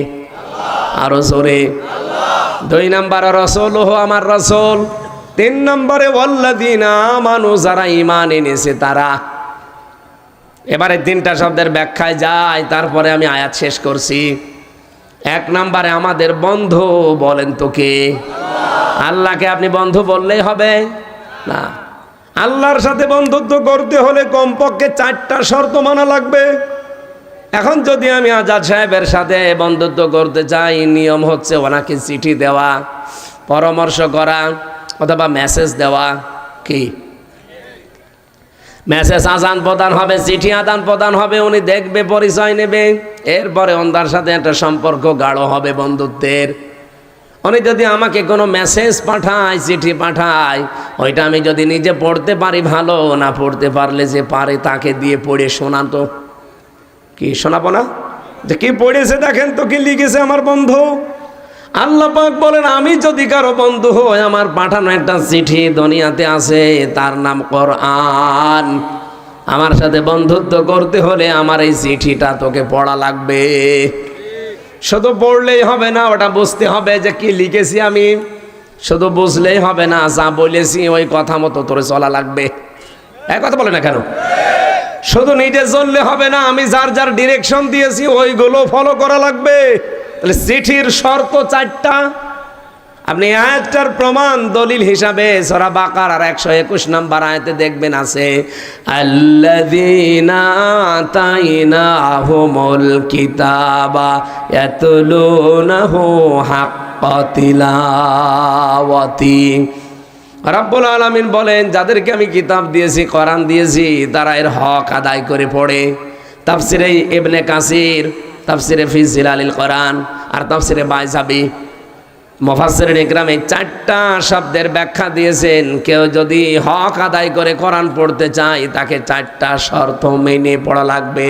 আরো জোরে। 2 নম্বরে রাসূলুহু, আমার রাসূল। 3 নম্বরে ওয়াল্লাযীনা আমানু, যারা ঈমান এনেছে তারা। এবারে 3টা শব্দের ব্যাখ্যায় যায়, তারপরে আমি আয়াত শেষ করছি। 1 নম্বরে আমাদের বন্ধু, বলেন তো কে? আল্লাহকে আপনি বন্ধু বললেই হবে না। আল্লাহর সাথে বন্ধুত্ব করতে হলে কমপক্ষে 4টা শর্ত মানা লাগবে। এখন যদি আমি আজাদ সাহেবের সাথে বন্ধুত্ব করতে চাই, নিয়ম হচ্ছে ওনাকে চিঠি দেওয়া, পরামর্শ করা, অথবা মেসেজ দেওয়া। কি মেসেজ আদান প্রদান হবে, চিঠি আদান প্রদান হবে, উনি দেখবে, পরিচয় নেবে, এরপরে ওনার সাথে একটা সম্পর্ক গাঢ় হবে বন্ধুত্বের। উনি যদি আমাকে কোনো মেসেজ পাঠায়, চিঠি পাঠায়, ওইটা আমি যদি নিজে পড়তে পারি ভালো, না পড়তে পারলে যে পারে তাকে দিয়ে পড়ে শোনাতো। কি শোনাবো না? যে কি পড়েছে দেখেন তো, কি লিখেছে আমার বন্ধু। আল্লাহ পাক বলেন, আমি যদি কারো বন্ধু হই, আমার পাঠানো একটা চিঠি দুনিয়াতে আছে, তার নাম কোরআন। আমার সাথে বন্ধুত্ব করতে হলে আমার এই চিঠিটা তোকে পড়া লাগবে। শুধু পড়লেই হবে না, ওটা বুঝতে হবে যে কি লিখেছি আমি। শুধু বুঝলেই হবে না, যা বলেছি ওই কথা মতো তোরে চলা লাগবে। এক কথা বলে না কেন? শুধু নিজে চললে হবে না, আমি যার যার ডিরেকশন দিয়েছি ওইগুলো ফলো করা লাগবে। তাহলে চিঠির শর্ত 4টা। আপনি আয়াতটার প্রমাণ দলিল হিসাবে সূরা বাকারার 121 নম্বর আয়াতে দেখবেন আছে, আল্লাযীনা আতাইনাহুমুল কিতাবা ইয়াতলুনাহু হাক্কা তিলাওয়াতি। রাব্বুল আলামিন বলেন, যাদেরকে আমি কিতাব দিয়েছি, কোরআন দিয়েছি, তারা এর হক আদায় করে পড়ে। তাফসিরে ইবনে কাসির, তাফসিরে ফি জিলালিল কোরআন আর তাফসিরে বাইজাবি, মুফাসসিরিন ইকরাম এই 4টা শব্দের ব্যাখ্যা দিয়েছেন। কেউ যদি হক আদায় করে কোরআন পড়তে চায়, তাকে 4টা শর্ত মেনে পড়া লাগবে।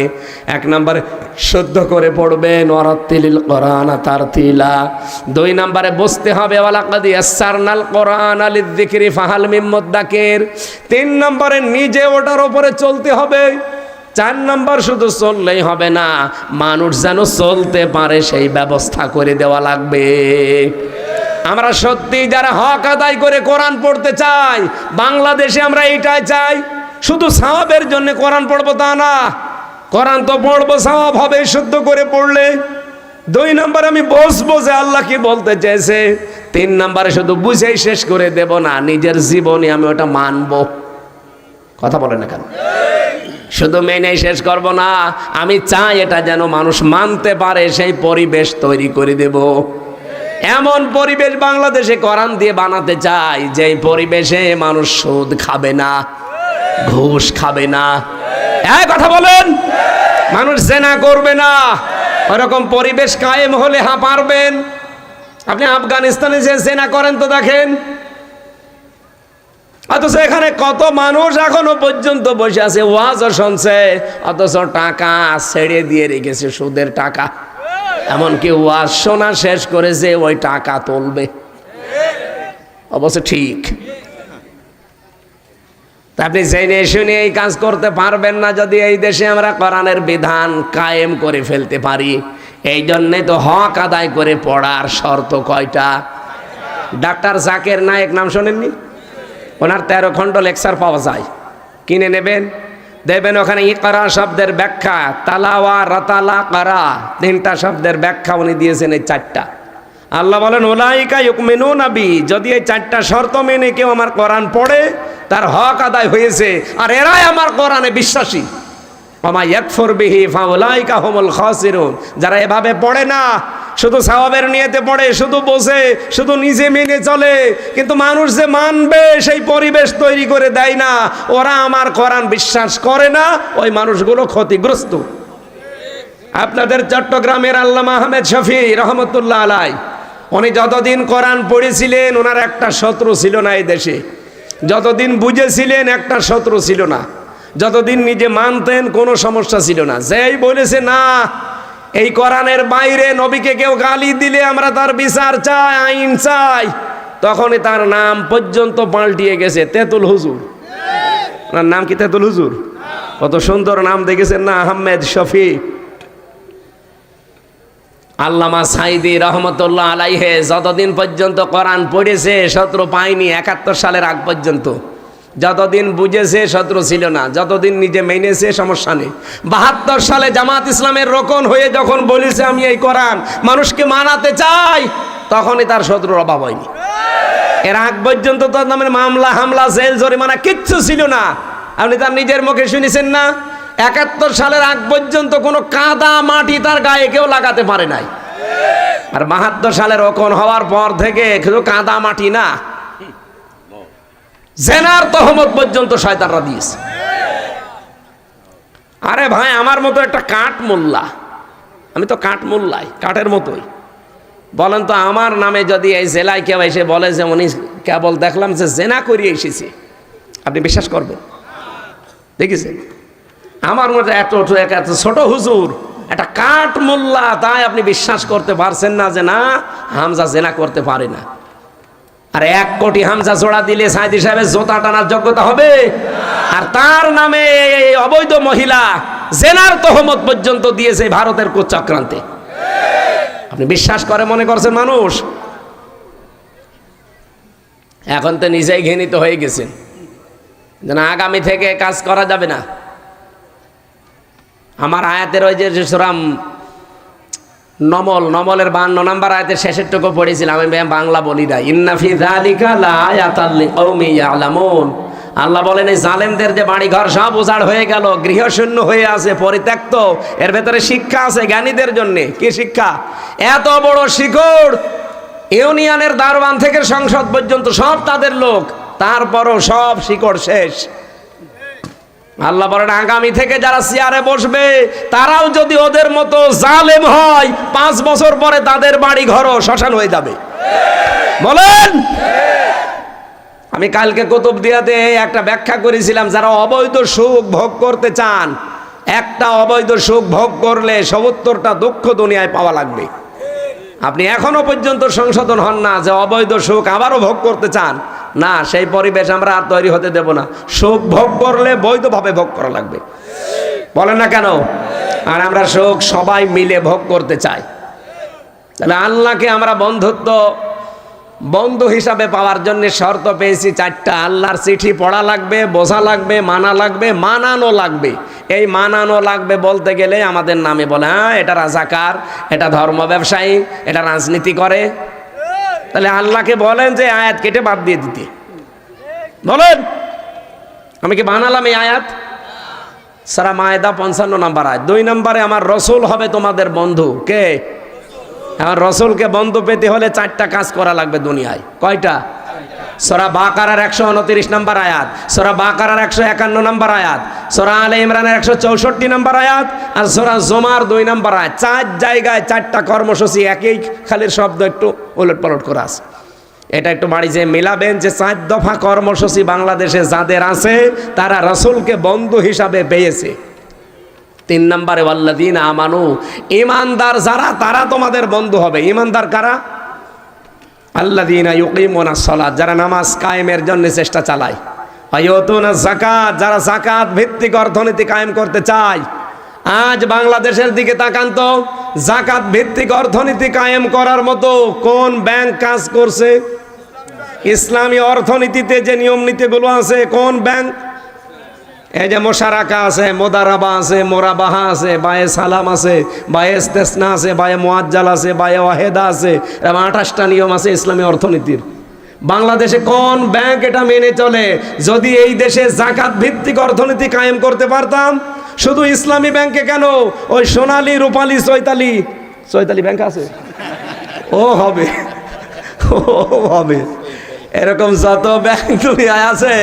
1 নম্বরে শুদ্ধ করে পড়বেন, ওয়ারাত্তিলিল কোরআন তারতিলা। 2 নম্বরে বুঝতে হবে, ওয়ালাকাদ ইয়াসসারনাল কোরআনা লিযযিকরি ফাহাল মিন মুদ্দাকির। 3 নম্বরে নিজে ওটার উপরে চলতে হবে। 4 নম্বর শুধু চললেই হবে না, মানুষ যেন চলতে পারে সেই ব্যবস্থা করে দেওয়া লাগবে। আমরা সত্যি যারা হক আদায় করে কোরআন পড়তে চাই, বাংলাদেশে আমরা এইটাই চাই। শুধু সওয়াবের জন্য কোরআন পড়বো তা না, কোরআন তো পড়বো, সওয়াব হবে শুদ্ধ করে পড়লে। 2 নম্বর আমি বসবো যে আল্লাহ কি বলতে চেয়েছে। 3 নম্বরে শুধু বুঝেই শেষ করে দেব না, নিজের জীবনে আমি ওটা মানবো। কথা বলে না কেন? শুধু মেনে শেষ করব না, আমি চাই এটা যেন মানুষ মানতে পারে, সেই পরিবেশ তৈরি করে দেব। এমন পরিবেশ বাংলাদেশে কোরআন দিয়ে বানাতে চাই, যেই পরিবেশে মানুষ সুদ খাবে না, ঘুষ খাবে না। এই কথা বলেন, মানুষ জেনা করবে না। ওরকম পরিবেশ কায়েম হলে পারবেন। আপনি আফগানিস্তানে যে জেনা করেন তো দেখেন, অথচ এখানে কত মানুষ এখনো পর্যন্ত বসে আছে, ওয়াজও শুনছে, অথচ টাকা ছেড়ে দিয়ে রেখেছে, সুদের টাকা। এমনকি ওয়াজ শোনা শেষ করেছে, ওই টাকা তুলবে। অবশ্য ঠিক। তা আপনি জেনে শুনে এই কাজ করতে পারবেন না যদি এই দেশে আমরা কোরআনের বিধান কায়েম করে ফেলতে পারি। এই জন্যে তো হক আদায় করে পড়ার শর্ত কয়টা? ডাক্তার জাকির নায়েক নাম শোনেননি? ওনার 13 খণ্ড লেকচার পাওয়া যায়, কিনে নেবেন, দেখবেন ওখানে ইকরা শব্দের ব্যাখ্যা, তালাওয়া, রাতালা, কারা, 3টা শব্দের ব্যাখ্যা উনি দিয়েছেন এই 4টা। আল্লাহ বলেন, উলাইকা ইউমিনুনা বি, যদি এই 4টা শর্ত মেনে কেউ আমার কোরআন পড়ে, তার হক আদায় হয়েছে, আর এরাই আমার কোরআনে বিশ্বাসী। ওমা ইয়াকফুর বিহি ফাউলাইকা হুমুল খাসিরুন। যারা এভাবে পড়ে না, শুধু সওয়াবের নিয়তে পড়ে, শুধু বসে, শুধু নিজে মেনে চলে, কিন্তু মানুষ যে মানবে সেই পরিবেশ তৈরি করে দেয় না, ওরা আমার কোরআন বিশ্বাস করে না, ওই মানুষগুলো ক্ষতিগ্রস্ত। আপনাদের চট্টগ্রামের আল্লামা আহমেদ শফি রহমতুল্লাহ আলাই, উনি যতদিন কোরআন পড়েছিলেন, ওনার একটা শত্রু ছিল না এই দেশে। যতদিন বুঝেছিলেন, একটা শত্রু ছিল না। যতদিন নিজে মানতেন, কোনো সমস্যা ছিল না। যেই বলেছে না, এই কোরআনের বাইরে নবীকে কেউ গালি দিলে আমরা তার বিচার চাই, আইন চাই, তখনই তার নাম পর্যন্ত পাল্টিয়ে গেছে তেতুল হুজুর। ওনার নাম কি তেতুল হুজুর? কত সুন্দর নাম দেখেছেন না, আহমেদ শফি। আল্লামা সাইদি রহমতুল্লাহ আলাইহে যতদিন পর্যন্ত কোরআন পড়েছে, শত্রু পায়নি। 71 সালের আগ পর্যন্ত যতদিন বুঝেছে, শত্রু ছিল না। যতদিন নিজে মেনেছে, সমস্যা নেই। 72 সালে জামাত ইসলামের রোকন হয়ে যখন বলেছে আমি এই কোরআন মানুষকে মানাতে চাই, তখনই তার শত্রুর অভাব হয়নি। এর আগ পর্যন্ত তার নামে মামলা, হামলা, জেল, জরিমানা কিচ্ছু ছিল না। আপনি তার নিজের মুখে শুনেছেন না, 71 সালের আগ পর্যন্ত কোনো কাদা মাটি তার গায়ে কেউ লাগাতে পারে নাই। আর 72 সালের রোকন হওয়ার পর থেকে শুধু কাদা মাটি না, জেনার তহমত পর্যন্ত শয়তানরা দিয়েছে। আরে ভাই, আমার মতো একটা কাঠ মোল্লা, আমি তো কাঠ মোল্লাই, কাঠের মতোই। বলেন তো, আমার নামে যদি এই জেলায় কেউ এসে বলে যে উনি কেবল দেখলাম যে জেনা করিয়ে এসেছে, আপনি বিশ্বাস করবেন? দেখেছেন? আমার মতো এত ছোট হুজুর একটা কাঠ মোল্লা, তাই আপনি বিশ্বাস করতে পারছেন না যে না হামজা জেনা করতে পারে না। আর 1 কোটি হামজা জোড়া দিলে সাইদি সাহেবের জোতা টানার যোগ্যতা হবে? আর তার নামে এই অবৈধ মহিলা জেনার তহমত পর্যন্ত দিয়েছে ভারতের কুচক্রান্তে। আপনি বিশ্বাস করে মনে করছেন মানুষ? এখন তো নিজেই ঘৃণিত হয়ে গেছেন যে না আগামী থেকে কাজ করা যাবে না। আমার আয়াতের ওই যে সুরাম নমলের 52 নম্বর আয়াতের শেষের টুকু পড়েছিলাম, আমি বাংলা বলি না। ইন্না ফি যালিকা লাআয়াতাল লিকাউমিন ইয়ালামুন। আল্লাহ বলেন এই জালেমদের যে বাড়ি ঘর সব উজাড় হয়ে গেল, গৃহশূন্য হয়ে আছে, পরিত্যক্ত, এর ভেতরে শিক্ষা আছে জ্ঞানীদের জন্য। কি শিক্ষা? এত বড় শিকড়, ইউনিয়নের দারওয়ান থেকে সংসদ পর্যন্ত সব তাদের লোক, তারপরও সব শিকড় শেষ। আল্লাহ বলেন আগামী থেকে যারা চেয়ারে বসবে তারাও যদি ওদের মতো জালেম হয়, 5 বছর পরে তাদের বাড়ি ঘরও শ্মশান হয়ে যাবে। বলেন। আমি কালকে কুতুবদিয়াতে একটা ব্যাখ্যা করেছিলাম, যারা অবৈধ সুখ ভোগ করতে চান, একটা অবৈধ সুখ ভোগ করলে ৭০টা দুঃখ দুনিয়ায় পাওয়া লাগবে। আপনি এখনো পর্যন্ত সংশোধন হন না যে অবৈধ সুখ আবারও ভোগ করতে চান, না, সেই পরিবেশ আমরা আর তৈরি হতে দেব না। সুখ ভোগ করলে বৈধভাবে ভোগ করা লাগবে। বলেন না কেন? আর আমরা সুখ সবাই মিলে ভোগ করতে চাই। তাহলে আল্লাহকে আমরা বন্ধু হিসাবে পাওয়ার জন্য শর্ত পেয়েছি 4টা। আল্লাহর চিঠি পড়া লাগবে, বোঝা লাগবে, মানা লাগবে, মানানো লাগবে। এই মানানো লাগবে বলতে গেলে আমাদের নামে বলে হ্যাঁ এটা রাজাকার, এটা ধর্ম ব্যবসায়ী, এটা রাজনীতি করে। তাহলে আল্লাহকে বলেন যে আয়াত কেটে বাদ দিয়ে দিতে। বলেন, আমি কি বানালাম এই আয়াত? সূরা মায়েদা 55 নম্বর আয়াত। 2 নম্বরে আমার রসুল হবে তোমাদের বন্ধু। কে? আমার রসুলকে বন্ধু পেতে হলে 4টা কাজ করা লাগবে দুনিয়ায়। কয়টা? সূরা বাকারার 129 নম্বর আয়াত, সূরা বাকারার 151 নম্বর আয়াত, সূরা আলে ইমরানের 164 নম্বর আয়াত, আর সূরা জুমার 2 নম্বর আয়াত। 4 জায়গায় 4টা কর্মসূচি, একই খালির শব্দ একটু উলটপালট করা আছে। এটা একটু বাড়ি যে মিলাবেন যে 4 দফা কর্মসূচি বাংলাদেশে যাদের আছে তারা রাসূলকে বন্ধু হিসাবে পেয়েছে। 3 নম্বরে ওয়াল্লাযীনা আমানু, ঈমানদার যারা তারা তোমাদের বন্ধু হবে। ঈমানদার কারা? আল্লাযীনা ইউকিমুনাস সালাত, যারা নামাজ কায়েমের জন্য চেষ্টা চালায়। ওয়ায়ুতুনাজ যাকাত, যারা যাকাত ভিত্তিক অর্থনীতি কায়েম করতে চায়। আজ বাংলাদেশের দিকে তাকান তো, যাকাত ভিত্তিক অর্থনীতি কায়েম করার মতো কোন ব্যাংক কাজ করছে? ইসলামী অর্থনীতিতে যে নিয়ম নীতিগুলো আছে, কোন ব্যাংক? এই যে মোশারাকা আছে, মোদারাবা আছে, মোরাবাহা আছে, বায়ে সালাম আছে, বায়ে ইস্তেসনা আছে, বায়ে মুআজ্জাল আছে, বায়ে ওয়াহেদা আছে, এরকম 28টা নিয়ম আছে ইসলামী অর্থনীতির। বাংলাদেশে কোন ব্যাংক এটা মেনে চলে? যদি এই দেশে যাকাত ভিত্তিক অর্থনীতি কায়েম করতে পারতাম, শুধু ইসলামী ব্যাংকে কেন, ওই সোনালী, রূপালী, চৈতালি ব্যাংক আছে, ও হবে, এরকম যত ব্যাংক দুনিয়ায় আছে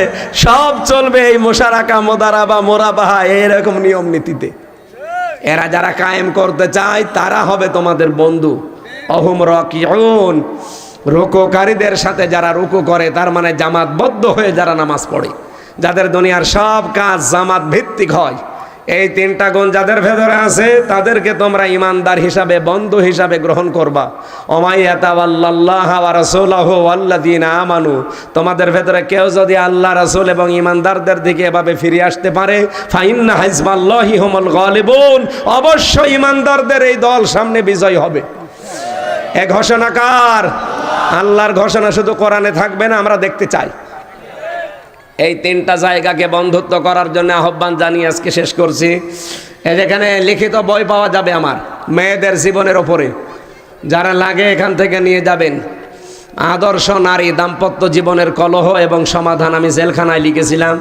সব চলবে এই মোশারাকা, মোদারাবা, মোরাবাহা, এরকম নিয়ম নীতিতে। এরা যারা কায়েম করতে চায় তারা হবে তোমাদের বন্ধু। অহুম রাকিউন, রুকুকারীদের সাথে যারা রুকু করে, তার মানে জামাতবদ্ধ হয়ে যারা নামাজ পড়ে, যাদের দুনিয়ার সব কাজ জামাত ভিত্তিক হয়, এই 3টা গুণ যাদের ভেতরে আছে তাদেরকে তোমরা ইমানদার হিসাবে, বন্ধু হিসাবে গ্রহণ করবা। ওমাইয়াতাওয়াল্লাল্লাহ ওয়া রাসূলাহু ওয়াল্লাযীনা আমানু, তোমাদের ভেতরে কেউ যদি আল্লাহ, রাসূল এবং ইমানদারদের দিকে এভাবে ফিরে আসতে পারে, ফাইন্না হিজবাল্লাহি হুমুল গালিবুন, অবশ্যই ইমানদারদের এই দল সামনে বিজয় হবে। এ ঘোষণা কার? আল্লাহর ঘোষণা। শুধু কোরআনে থাকবে না, আমরা দেখতে চাই। এই 3টা জায়গাকে বন্ধুত্ব করার জন্য আহ্বান জানিয়ে আজকে শেষ করছি। এখানে লিখিত বই পাওয়া যাবে আমার মেয়েদের জীবনের ওপরে, যারা লাগে এখান থেকে নিয়ে যাবেন। আদর্শ নারী দাম্পত্য জীবনের কলহ এবং সমাধান, আমি জেলখানায় লিখেছিলাম।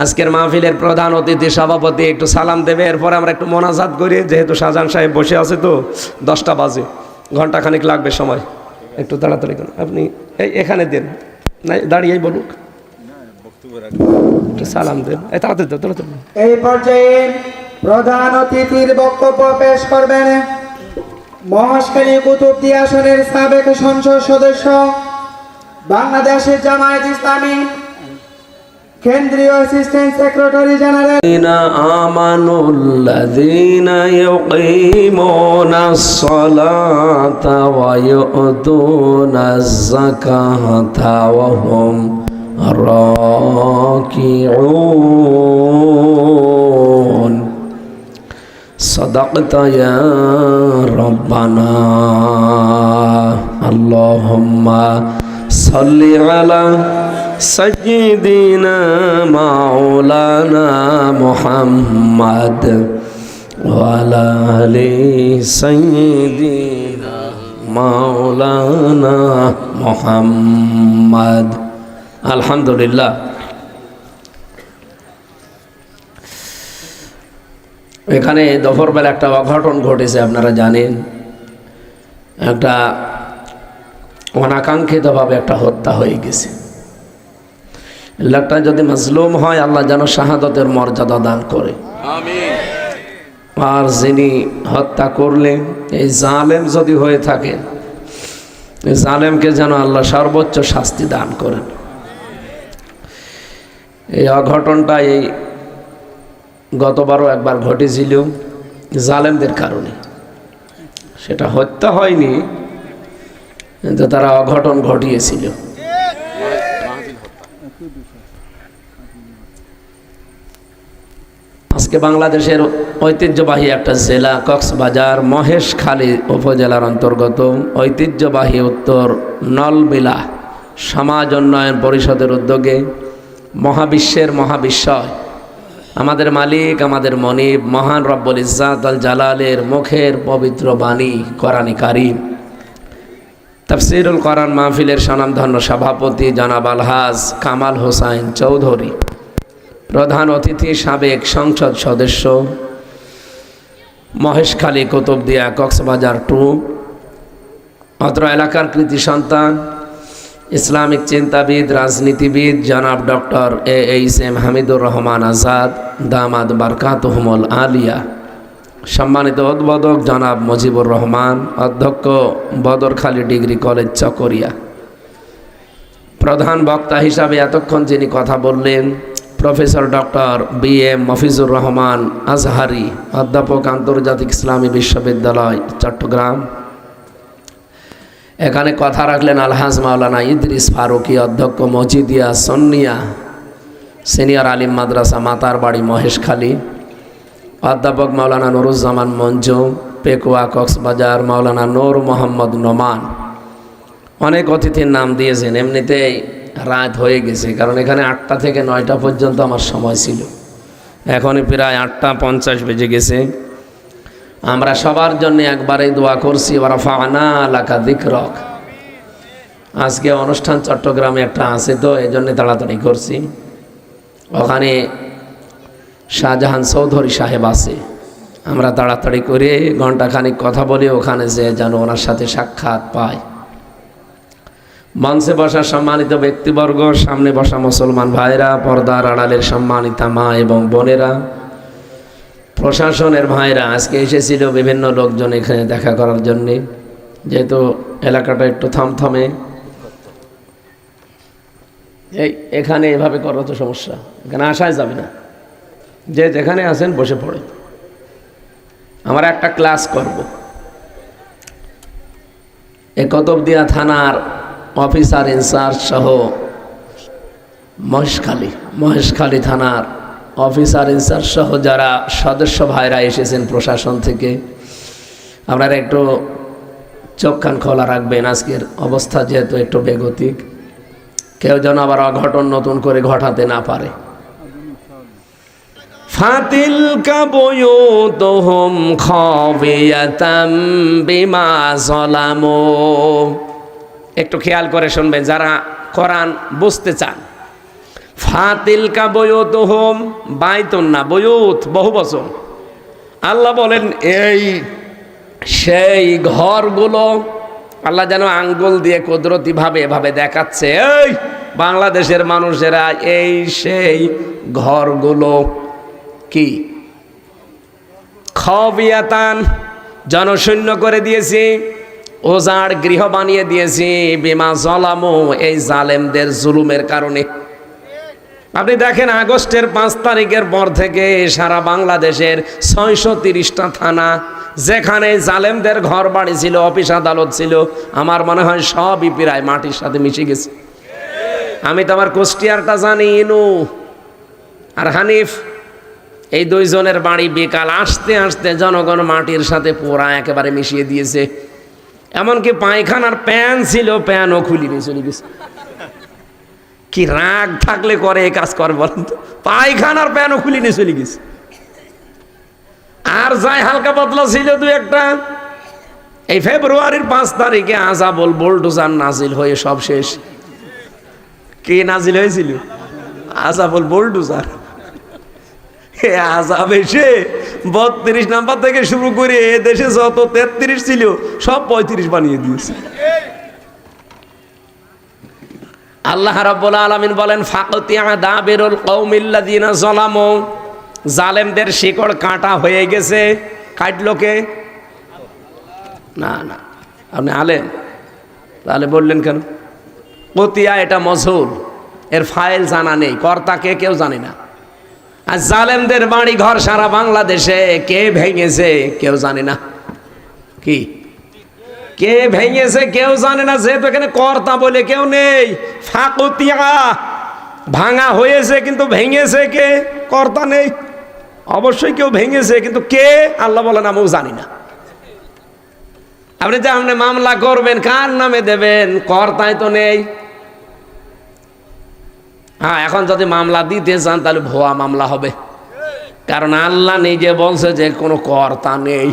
আজকের মাহফিলের প্রধান অতিথি সভাপতি একটু সালাম দেবে, এরপরে আমরা একটু মোনাজাত করি, যেহেতু শাহজাহান সাহেব বসে আছে তো 10টা বাজে, ঘন্টাখানিক লাগবে সময়, একটু তাড়াতাড়ি করুন। আপনি এখানে দেন, না দাঁড়িয়েই বলুক, সালাম দেন, তাড়াতাড়ি। এই পর্যায়ে প্রধান অতিথির বক্তব্য পেশ করবেন মহেশখালী কুতুবদিয়া আসনের সাবেক সংসদ সদস্য, বাংলাদেশের জামায়াত ইসলামী কেন্দ্রীয় অ্যাসিস্ট্যান্ট সেক্রেটারি জেনারেল آمنوا الذين يقيمون الصلاة ويؤتون الزكاة وهم راكعون صدقت يا ربنا اللهم صل على سيدنا مولانا محمد وعلى آل سيدنا مولانا محمد الحمد لله এখানে দুপুরবেলা একটা অঘটন ঘটেছে, আপনারা জানেন। একটা অনাকাঙ্ক্ষিতভাবে একটা হত্যা হয়ে গেছে। লোকটা যদি মাজলুম হয়, আল্লাহ যেন শাহাদতের মর্যাদা দান করে, আমিন। আর যিনি হত্যা করলেন, এই জালেম যদি হয়ে থাকে, এই জালেমকে যেন আল্লাহ সর্বোচ্চ শাস্তি দান করেন। এই অঘটনটা এই গতবারও একবার ঘটেছিল জালেমদের কারণে। সেটা হত্যা হয়নি, কিন্তু তারা অঘটন ঘটিয়েছিল। আজকে বাংলাদেশের ঐতিহ্যবাহী একটা জেলা কক্সবাজার মহেশখালী উপজেলার অন্তর্গত ঐতিহ্যবাহী উত্তর নলবিলা সমাজ উন্নয়ন পরিষদের উদ্যোগে মহাবিশ্বের মহাবিশ্বয় আমাদের মালিক, আমাদের মনিব, মহান রব্বুল ইজ্জাত আল জালালের মুখের পবিত্র বাণী কোরআন কারীম তাফসীরুল কোরআন মাহফিলের স্বনামধন্য সভাপতি জনাব আলহাজ কামাল হোসাইন চৌধুরী, প্রধান অতিথি সাবেক সংসদ সদস্য, মহেশখালী কুতুবদিয়া কক্সবাজার 2, অত্র এলাকার কৃতি সন্তান, ইসলামিক চিন্তাবিদ, রাজনীতিবিদ জনাব ডক্টর AHM হামিদুর রহমান আজাদ দামাদ বারকাতুহুমুল আলিয়া, সম্মানিত উদ্বোধক জনাব মুজিবুর রহমান, অধ্যক্ষ বদরখালী ডিগ্রি কলেজ চকরিয়া, প্রধান বক্তা হিসাবে এতক্ষণ যিনি কথা বললেন professor doctor BM Mofizur Rahman Azhari, অধ্যাপক আন্তর্জাতিক ইসলামী বিশ্ববিদ্যালয় চট্টগ্রাম। এখানে কথা রাখলেন আলহাজ মাওলানা ইদ্রিস ফারুকি, অধ্যক্ষ মজিদিয়া সন্নিয়া সিনিয়র আলিম মাদ্রাসা মাতারবাড়ি মহেশখালী, অধ্যাপক মাওলানা নুরুজ্জামান মঞ্জু পেকুয়া কক্সবাজার, মাওলানা নূর মোহাম্মদ নোমান। অনেক অতিথির নাম দিয়েছেন, এমনিতেই রাত হয়ে গেছে, কারণ এখানে 8টা থেকে 9টা পর্যন্ত আমার সময় ছিল। এখনই প্রায় 8:50 বেজে গেছে। আমরা সবার জন্য একবারেই দোয়া করছি, ওয়ারাফা'না লাকা যিকরাক। আজকে অনুষ্ঠান চট্টগ্রামে একটা আছে, তো এই জন্য তাড়াতাড়ি করছি। ওখানে শাহজাহান চৌধুরী সাহেব আছে, আমরা তাড়াতাড়ি করে ঘণ্টাখানিক কথা বলি, ওখানে যে যেন ওনার সাথে সাক্ষাৎ পাই। মঞ্চে বসা সম্মানিত ব্যক্তিবর্গ, সামনে বসা মুসলমান ভাইরা, পর্দার আড়ালের সম্মানিতা মা এবং বোনেরা, প্রশাসনের ভাইরা, আজকে এসেছিল বিভিন্ন লোকজন এখানে দেখা করার জন্যে, যেহেতু এলাকাটা একটু থমথমে। এখানে এভাবে করা তো সমস্যা, এখানে আসাই যাবে না, যে যেখানে আছেন বসে পড়ে। আমরা একটা ক্লাস করব। এই কুতুবদিয়া থানার অফিসার ইনচার্জ সহ মহেশখালী থানার অফিসার ইনচার্জ সহ যারা সদস্য ভাইরা এসেছেন প্রশাসন থেকে, আপনারা একটু চোখ কান খোলা রাখবেন। আজকের অবস্থা যেহেতু একটু বেগতিক, কেউ যেন আবার অঘটন নতুন করে ঘটাতে না পারে। ফাতিলকা বুয়ুতুহুম খাবিয়াতাম বিমা যালামু। একটু খেয়াল করে শুনবেন যারা কোরআন বুঝতে চান। ফাতিলকা বুয়ুতুহুম, বাইতুন না, বুয়ুত বহু বচন। আল্লাহ বলেন এই সেই ঘরগুলো, আল্লাহ যেন আঙ্গুল দিয়ে কুদরতিভাবে এভাবে দেখাচ্ছে, এই বাংলাদেশের মানুষেরা এই সেই ঘরগুলো কি খাবিয়াতান, জনশূন্য করে দিয়েছি, ওজাড় গৃহ বানিয়ে দিয়েছি, বিমা যালামু, এই জালেমদের জুলুমের কারণে। আপনি দেখেন আগস্টের 5 তারিখের পর থেকে সারা বাংলাদেশের 630টা থানা, যেখানে জালেমদের ঘর বাড়ি ছিল, অফিস আদালত ছিল, আমার মনে হয় সবই প্রায় মাটির সাথে মিশে গেছে। আমি তো আমার কুষ্টিয়ারটা জানি, ইনু আর হানিফ, এই দুইজনের বাড়ি বিকাল আসতে আসতে জনগণ মাটির সাথে পুরা একেবারে মিশিয়ে দিয়েছে। এমনকি পায়খানার প্যান ছিল, প্যানও খুলি নিয়ে চলে গেছে। কি রাগ থাকলে করে এই কাজ করে বলেন তো? পায়খানার প্যানও খুলি নিয়ে চলে গেছে। আর যাই হালকা পাতলা ছিল দু একটা, এই ফেব্রুয়ারির 5 তারিখে আযাবুল বুলডোজার নাজিল হয়ে সব শেষ। কে নাজিল হয়েছিল? আযাবুল বুলডোজার। আযাব এসে 32 নাম্বার থেকে শুরু করে এ দেশে যত 33 ছিল সব 35 বানিয়ে দিয়েছে। আল্লাহ রাব্বুল আলামিন বলেন, ফাকতিয়া দাবিরুল কওমিল্লাযিনা যালামু, জালেমদের শিকড় কাটা হয়ে গেছে। কাটলো কে? না না, আপনি আলেম, তাহলে বললেন কেন? কতিয়া এটা মজহুল, এর ফাইল জানা নেই, কর্তাকে কেউ জানে না। আর জালেমদের বাড়ি ঘর সারা বাংলাদেশে কে ভেঙেছে কেউ জানে না। কি কে ভেঙেছে কেউ জানে না, যেহেতু এখানে কর্তা বলে কেউ নেই। ফাকতিয়া, ভাঙা হয়েছে কিন্তু ভেঙেছে কে? কর্তা নেই। অবশ্যই কেউ ভেঙেছে, কিন্তু কে আল্লাহ বলেন আমিও জানি না। আপনি যে আপনি মামলা করবেন কার নামে দেবেন? কর্তাই তো নেই। হ্যাঁ, এখন যদি মামলা দিতে চান তাহলে ভুয়া মামলা হবে, কারণ আল্লাহ নিজে বলছে যে কোনো কর্তা নেই।